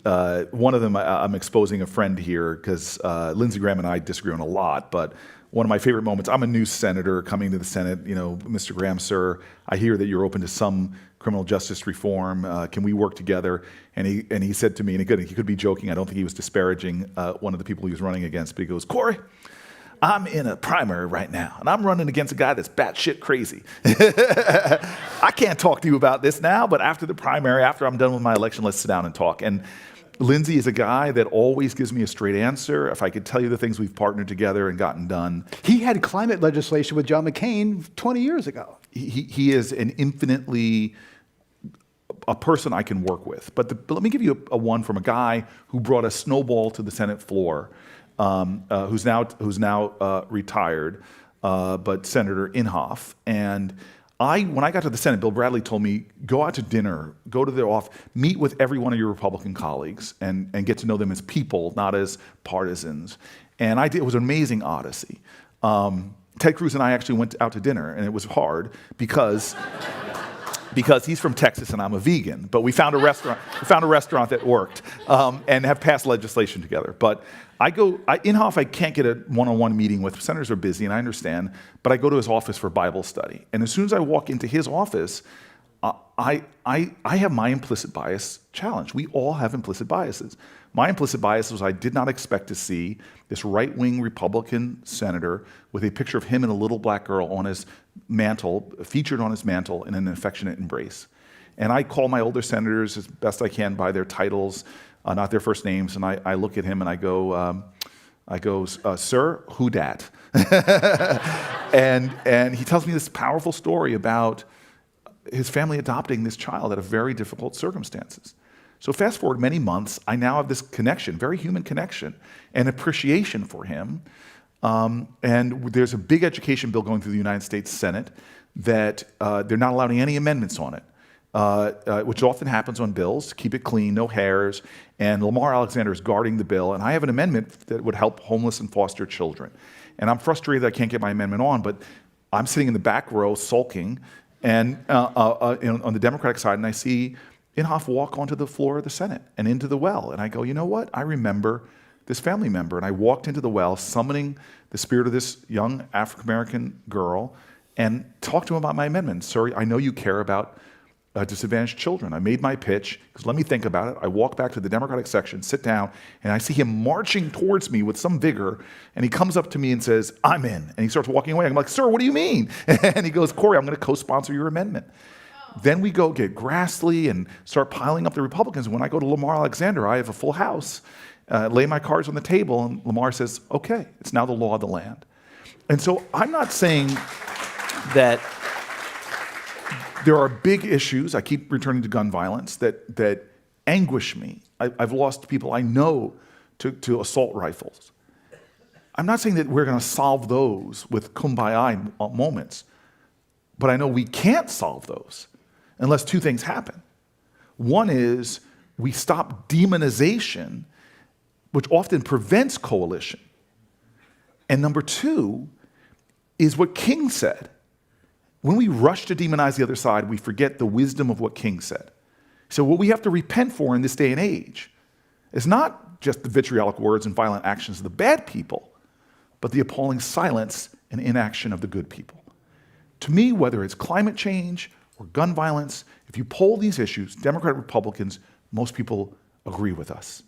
of them, I'm exposing a friend here because Lindsey Graham and I disagree on a lot, but one of my favorite moments, I'm a new senator coming to the Senate. Mr. Graham, sir, I hear that you're open to some criminal justice reform. Can we work together? And he said to me, and he could be joking, I don't think he was disparaging one of the people he was running against, but he goes, Cory, I'm in a primary right now, and I'm running against a guy that's batshit crazy. I can't talk to you about this now, but after the primary, after I'm done with my election, let's sit down and talk. And Lindsey is a guy that always gives me a straight answer. If I could tell you the things we've partnered together and gotten done. He had climate legislation with John McCain 20 years ago. He is an infinitely a person I can work with. But let me give you a one from a guy who brought a snowball to the Senate floor, who's now retired, but Senator Inhofe. And when I got to the Senate, Bill Bradley told me, go out to dinner, go to their office, meet with every one of your Republican colleagues and get to know them as people, not as partisans. And I did. It was an amazing odyssey. Ted Cruz and I actually went out to dinner, and it was hard because he's from Texas and I'm a vegan. But we found a restaurant. That worked, and have passed legislation together. But Inhofe, I can't get a one-on-one meeting with. Senators are busy, and I understand. But I go to his office for Bible study, and as soon as I walk into his office, I have my implicit bias challenged. We all have implicit biases. My implicit bias was I did not expect to see this right-wing Republican senator with a picture of him and a little black girl on his mantle, featured on his mantle in an affectionate embrace. And I call my older senators as best I can by their titles, not their first names, and I look at him and I go, sir, who dat? and he tells me this powerful story about his family adopting this child out of very difficult circumstances. So fast forward many months, I now have this connection, very human connection, and appreciation for him. And there's a big education bill going through the United States Senate that they're not allowing any amendments on it, which often happens on bills, to keep it clean, no hairs. And Lamar Alexander is guarding the bill, and I have an amendment that would help homeless and foster children. And I'm frustrated that I can't get my amendment on, but I'm sitting in the back row sulking, and on the Democratic side, and I see Inhofe walk onto the floor of the Senate and into the well. And I go, you know what? I remember this family member. And I walked into the well, summoning the spirit of this young African-American girl, and talked to him about my amendment. Sir, I know you care about disadvantaged children. I made my pitch, because let me think about it. I walk back to the Democratic section, sit down, and I see him marching towards me with some vigor, and he comes up to me and says, I'm in. And he starts walking away. I'm like, sir, what do you mean? And he goes, Cory, I'm going to co-sponsor your amendment. Then we go get Grassley and start piling up the Republicans. And when I go to Lamar Alexander, I have a full house, lay my cards on the table, and Lamar says, okay, it's now the law of the land. And so I'm not saying that There are big issues, I keep returning to gun violence, that anguish me. I've lost people I know to assault rifles. I'm not saying that we're going to solve those with kumbaya moments, but I know we can't solve those unless two things happen. One is we stop demonization, which often prevents coalition. And number two is what King said. When we rush to demonize the other side, we forget the wisdom of what King said. So what we have to repent for in this day and age is not just the vitriolic words and violent actions of the bad people, but the appalling silence and inaction of the good people. To me, whether it's climate change or gun violence, if you poll these issues, Democrat, Republicans, most people agree with us.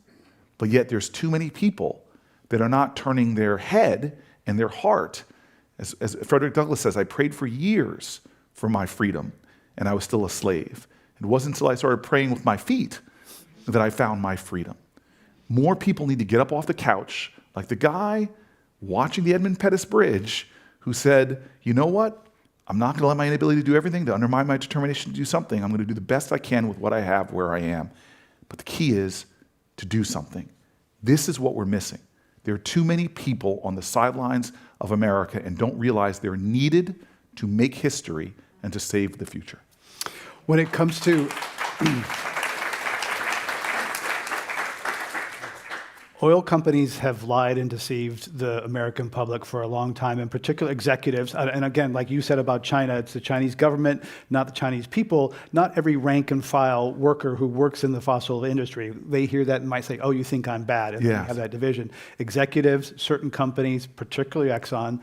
But yet there's too many people that are not turning their head and their heart. As Frederick Douglass says, I prayed for years for my freedom, and I was still a slave. It wasn't until I started praying with my feet that I found my freedom. More people need to get up off the couch, like the guy watching the Edmund Pettus Bridge who said, you know what? I'm not going to let my inability to do everything to undermine my determination to do something. I'm going to do the best I can with what I have where I am. But the key is to do something. This is what we're missing. There are too many people on the sidelines of America and don't realize they're needed to make history and to save the future. When it comes to oil companies have lied and deceived the American public for a long time, in particular executives. And again, like you said about China, it's the Chinese government, not the Chinese people, not every rank and file worker who works in the fossil industry. They hear that and might say, oh, you think I'm bad, and they have that division. Executives, certain companies, particularly Exxon.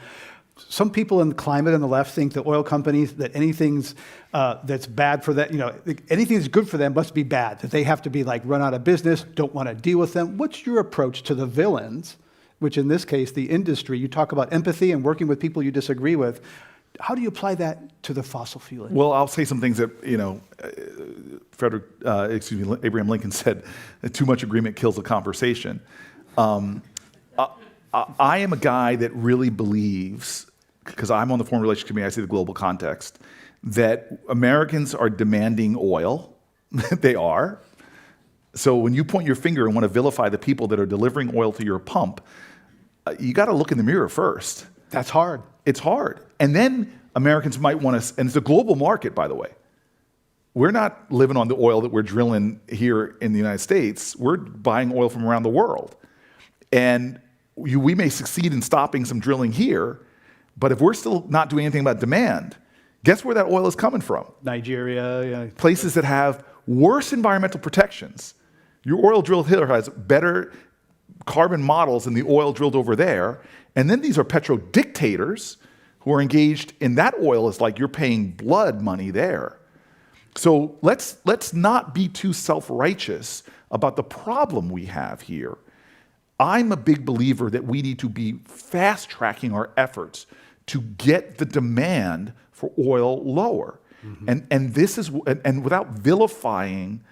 Some people in the climate and the left think that oil companies, that anything's that's bad for them, anything that's good for them must be bad, that they have to be like run out of business, don't want to deal with them. What's your approach to the villains, which in this case, the industry? You talk about empathy and working with people you disagree with. How do you apply that to the fossil fuel industry? Well, I'll say some things that, Abraham Lincoln said, too much agreement kills a conversation. I am a guy that really believes, because I'm on the Foreign Relations Committee, I see the global context, that Americans are demanding oil. They are. So when you point your finger and want to vilify the people that are delivering oil to your pump, you got to look in the mirror first. That's hard. It's hard. And then Americans might want to, and it's a global market, by the way. We're not living on the oil that we're drilling here in the United States. We're buying oil from around the world. And we may succeed in stopping some drilling here, but if we're still not doing anything about demand, guess where that oil is coming from? Nigeria. Places that have worse environmental protections. Your oil drilled here has better carbon models than the oil drilled over there. And then these are petro dictators who are engaged in that oil. Is like you're paying blood money there. So let's not be too self-righteous about the problem we have here. I'm a big believer that we need to be fast-tracking our efforts to get the demand for oil lower. Mm-hmm. And this is, and without vilifying,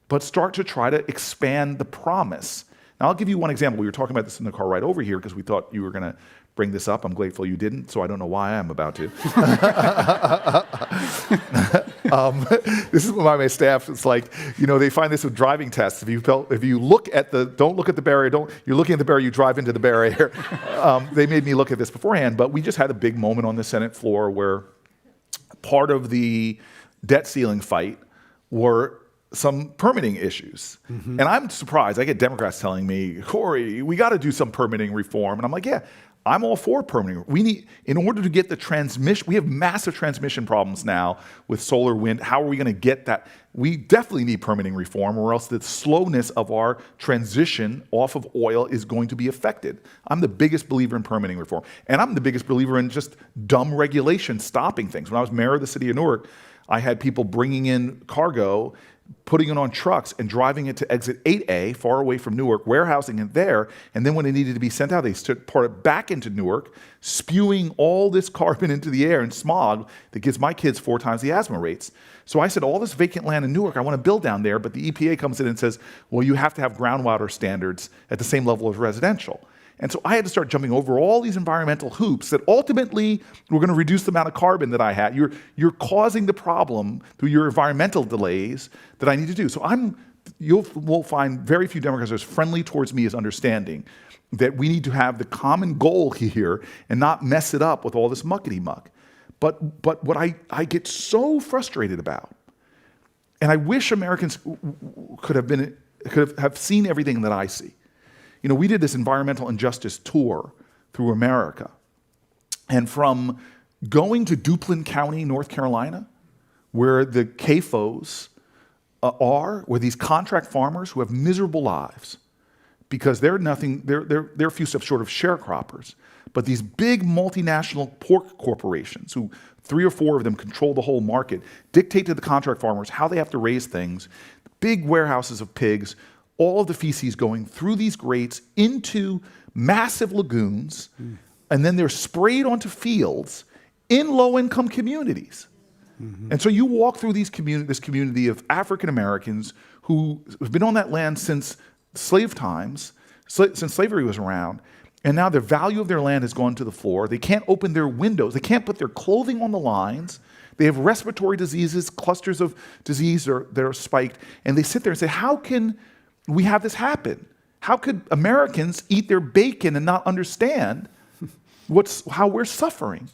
but start to try to expand the promise. Now, I'll give you one example. We were talking about this in the car ride over here because we thought you were going to bring this up. I'm grateful you didn't, so I don't know why I'm about to. This is why my staff, it's like, they find this with driving tests. If you look at don't look at the barrier, you're looking at the barrier, you drive into the barrier. They made me look at this beforehand, but we just had a big moment on the Senate floor where part of the debt ceiling fight were some permitting issues. Mm-hmm. And I'm surprised. I get Democrats telling me, Cory, we got to do some permitting reform. And I'm like, yeah, I'm all for permitting. We need, in order to get the transmission, we have massive transmission problems now with solar, wind. How are we going to get that? We definitely need permitting reform, or else the slowness of our transition off of oil is going to be affected. I'm the biggest believer in permitting reform. And I'm the biggest believer in just dumb regulation stopping things. When I was mayor of the city of Newark, I had people bringing in cargo, putting it on trucks and driving it to exit 8A, far away from Newark, warehousing it there, and then when it needed to be sent out, they poured it back into Newark, spewing all this carbon into the air and smog that gives my kids 4 times the asthma rates. So I said, all this vacant land in Newark, I want to build down there, but the EPA comes in and says, well, you have to have groundwater standards at the same level as residential. And so I had to start jumping over all these environmental hoops that ultimately were going to reduce the amount of carbon that I had. You're causing the problem through your environmental delays that I need to do. So will find very few Democrats as friendly towards me as understanding that we need to have the common goal here and not mess it up with all this muckety-muck. But what I get so frustrated about, and I wish Americans could have seen everything that I see. We did this environmental injustice tour through America. And from going to Duplin County, North Carolina, where the CAFOs where these contract farmers who have miserable lives because they're a few steps short of sharecroppers. But these big multinational pork corporations, who 3 or 4 of them control the whole market, dictate to the contract farmers how they have to raise things, big warehouses of pigs, all of the feces going through these grates into massive lagoons, and then they're sprayed onto fields in low-income communities. And so you walk through this community of African Americans who have been on that land since slave times, since slavery was around, and now the value of their land has gone to the floor. They can't open their windows. They can't put their clothing on the lines. They have respiratory diseases, clusters of disease that are spiked, and they sit there and say, how can we have this happen? How could Americans eat their bacon and not understand how we're suffering?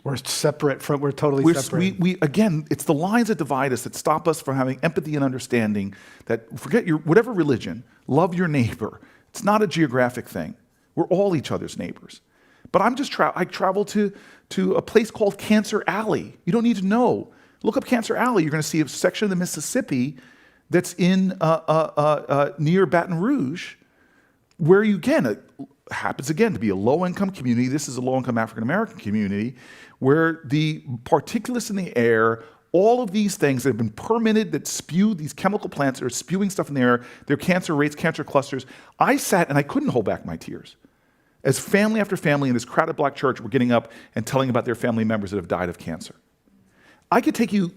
We're totally separate. Again, it's the lines that divide us that stop us from having empathy and understanding that forget whatever religion, love your neighbor. It's not a geographic thing. We're all each other's neighbors. But I traveled to a place called Cancer Alley. You don't need to know. Look up Cancer Alley. You're going to see a section of the Mississippi that's in near Baton Rouge, where it happens again to be a low-income community. This is a low-income African-American community where the particulates in the air, all of these things that have been permitted that spew, these chemical plants that are spewing stuff in the air, their cancer rates, cancer clusters. I sat and I couldn't hold back my tears. As family after family in this crowded black church were getting up and telling about their family members that have died of cancer. I could take you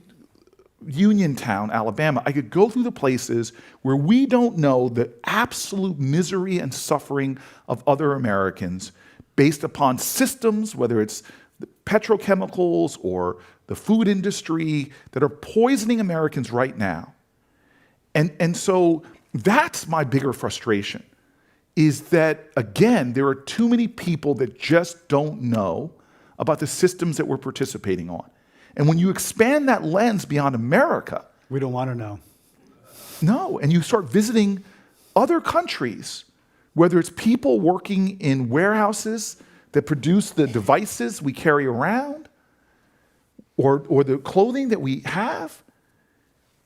Uniontown, Alabama. I could go through the places where we don't know the absolute misery and suffering of other Americans based upon systems, whether it's the petrochemicals or the food industry, that are poisoning Americans right now. And so that's my bigger frustration, is that, again, there are too many people that just don't know about the systems that we're participating on. And when you expand that lens beyond America, we don't want to know. No, and you start visiting other countries, whether it's people working in warehouses that produce the devices we carry around, or the clothing that we have,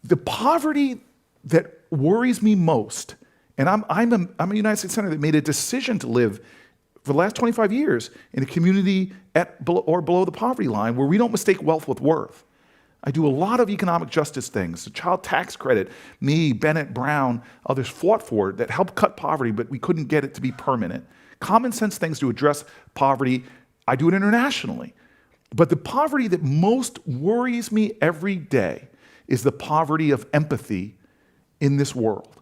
the poverty that worries me most, and I'm a United States Senator that made a decision to live for the last 25 years in a community below the poverty line where we don't mistake wealth with worth. I do a lot of economic justice things. The child tax credit, me, Bennett, Brown, others fought for it that helped cut poverty, but we couldn't get it to be permanent. Common sense things to address poverty. I do it internationally. But the poverty that most worries me every day is the poverty of empathy in this world,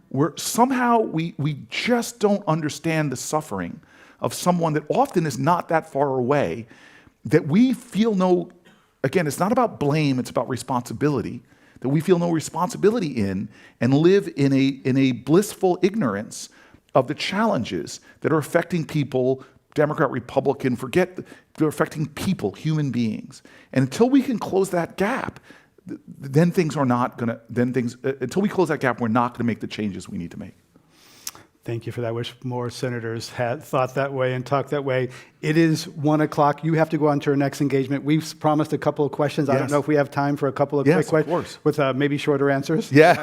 where somehow we just don't understand the suffering of someone that often is not that far away, that we feel again, it's not about blame, it's about responsibility, that we feel no responsibility in and live in a blissful ignorance of the challenges that are affecting people, Democrat, Republican, they're affecting people, human beings. And until we can close that gap, until we close that gap, we're not going to make the changes we need to make. Thank you for that. I wish more senators had thought that way and talked that way. It is 1:00. You have to go on to our next engagement. We've promised a couple of questions. Yes. I don't know if we have time for a couple of quick questions with maybe shorter answers. Yeah,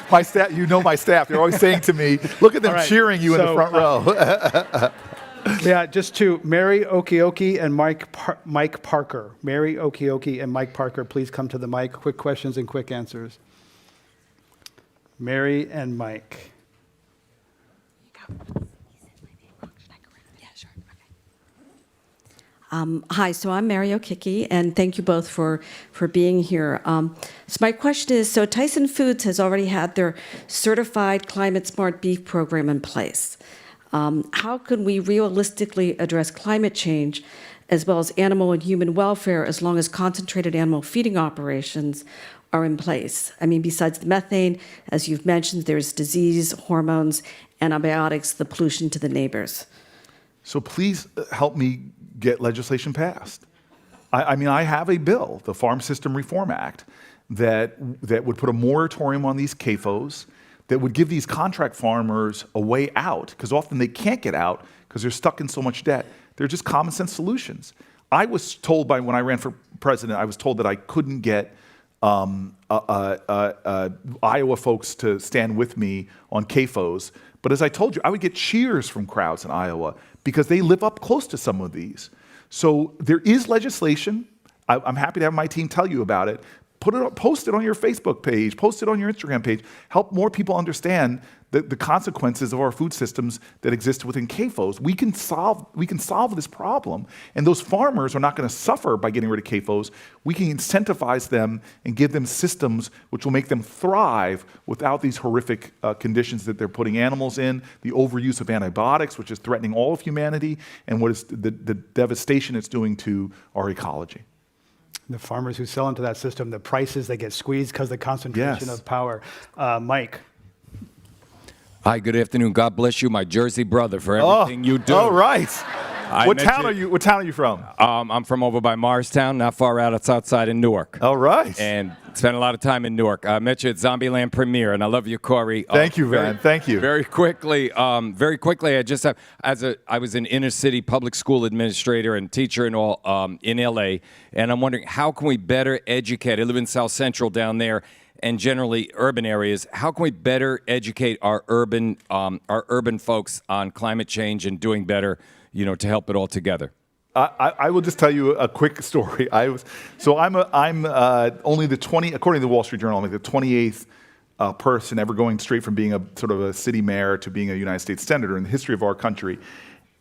my staff. My staff. They're always saying to me, "Look at them cheering you in the front row." Yeah, just two. Mary Okioki and Mike Parker. Mary Okioki and Mike Parker, please come to the mic. Quick questions and quick answers. Mary and Mike. Hi, so I'm Mary Okicki, and thank you both for being here. So my question is, so Tyson Foods has already had their certified climate smart beef program in place. How can we realistically address climate change as well as animal and human welfare as long as concentrated animal feeding operations are in place? I mean, besides the methane, as you've mentioned, there's disease, hormones, antibiotics, the pollution to the neighbors. So please help me get legislation passed. I mean, I have a bill, the Farm System Reform Act, that would put a moratorium on these CAFOs, that would give these contract farmers a way out, because often they can't get out because they're stuck in so much debt. They're just common sense solutions. I was told when I ran for president, I was told that I couldn't get Iowa folks to stand with me on CAFOs. But as I told you, I would get cheers from crowds in Iowa because they live up close to some of these. So there is legislation. I'm happy to have my team tell you about it. Post it on your Facebook page, post it on your Instagram page. Help more people understand the consequences of our food systems that exist within CAFOs. We can solve this problem, and those farmers are not going to suffer by getting rid of CAFOs. We can incentivize them and give them systems which will make them thrive without these horrific conditions that they're putting animals in, the overuse of antibiotics, which is threatening all of humanity, and what is the devastation it's doing to our ecology. The farmers who sell into that system, the prices, they get squeezed because of the concentration of power. Mike. Hi, good afternoon. God bless you, my Jersey brother, for everything you do. All right. What town are you from? I'm from over by Morristown, not far out. It's outside in Newark. All right. And spent a lot of time in Newark. I met you at Zombieland premiere, and I love you, Cory. Thank you, man. Thank you. Very quickly, I just have, I was an inner city public school administrator and teacher and all in LA, and I'm wondering, how can we better educate? I live in South Central down there, and generally urban areas. How can we better educate our urban folks on climate change and doing better, to help it all together? I will just tell you a quick story. I'm only according to the Wall Street Journal, I'm like the 28th person ever going straight from being a sort of a city mayor to being a United States senator in the history of our country.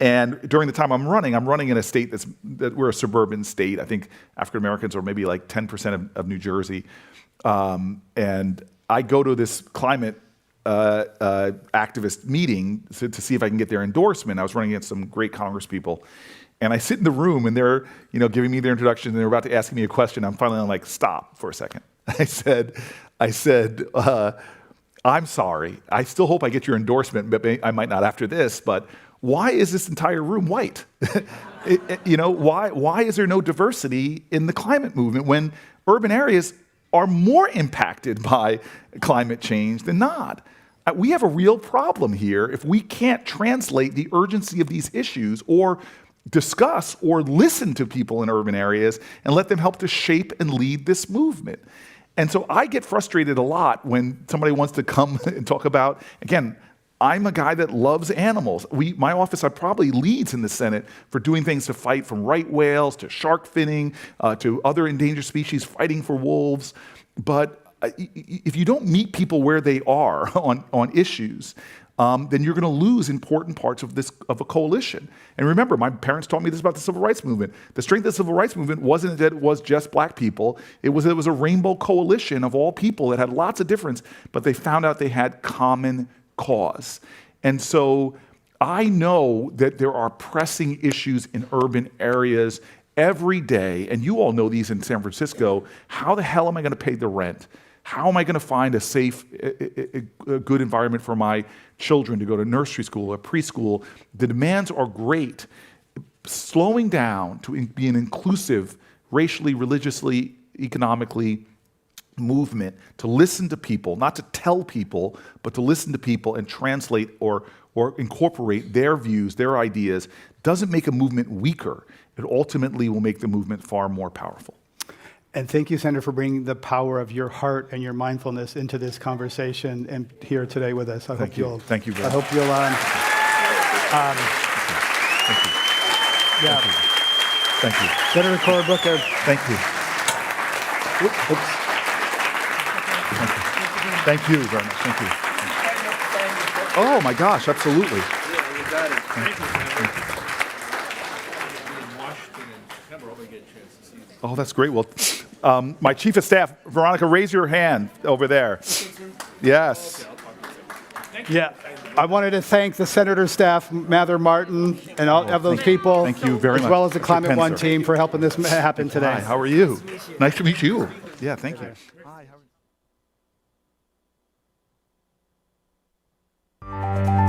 And during the time I'm running in a state that we're a suburban state. I think African Americans are maybe like 10% of New Jersey. And I go to this climate activist meeting to see if I can get their endorsement. I was running against some great Congress people. And I sit in the room and they're, giving me their introduction and they're about to ask me a question. I'm like, stop for a second. I said, I'm sorry. I still hope I get your endorsement, but I might not after this, but why is this entire room white? Why is there no diversity in the climate movement when urban areas are more impacted by climate change than not? We have a real problem here if we can't translate the urgency of these issues or discuss or listen to people in urban areas and let them help to shape and lead this movement. And so I get frustrated a lot when somebody wants to come and talk about, again, I'm a guy that loves animals. My office probably leads in the Senate for doing things to fight from right whales to shark finning to other endangered species fighting for wolves. But if you don't meet people where they are on issues, then you're going to lose important parts of a coalition. And remember, my parents taught me this about the civil rights movement. The strength of the civil rights movement wasn't that it was just black people. It was a rainbow coalition of all people that had lots of difference, but they found out they had common cause. And so I know that there are pressing issues in urban areas every day, and you all know these in San Francisco. How the hell am I going to pay the rent? How am I going to find a safe, a good environment for my children to go to nursery school or preschool? The demands are great. Slowing down to be an inclusive, racially, religiously, economically movement, to listen to people, not to tell people, but to listen to people and translate or incorporate their views, their ideas, doesn't make a movement weaker. It ultimately will make the movement far more powerful. And thank you, Senator, for bringing the power of your heart and your mindfulness into this conversation and here today with us. Thank you very much. I hope you'll. Thank you. Thank you. Senator Cory Booker. Thank you. Oops. Thank you very much. Thank you. Oh my gosh, absolutely. Yeah, you got it. Thank you. Oh, that's great. Well, my chief of staff, Veronica, raise your hand over there. Yes. Yeah. I wanted to thank the senator staff, Mather, Martin, and all of those people. Thank you very as much. well as the Mr. Climate One Penzer. team for helping this happen today. Hi, how are you? Nice to meet you. Yeah, thank you. Hi, how are you?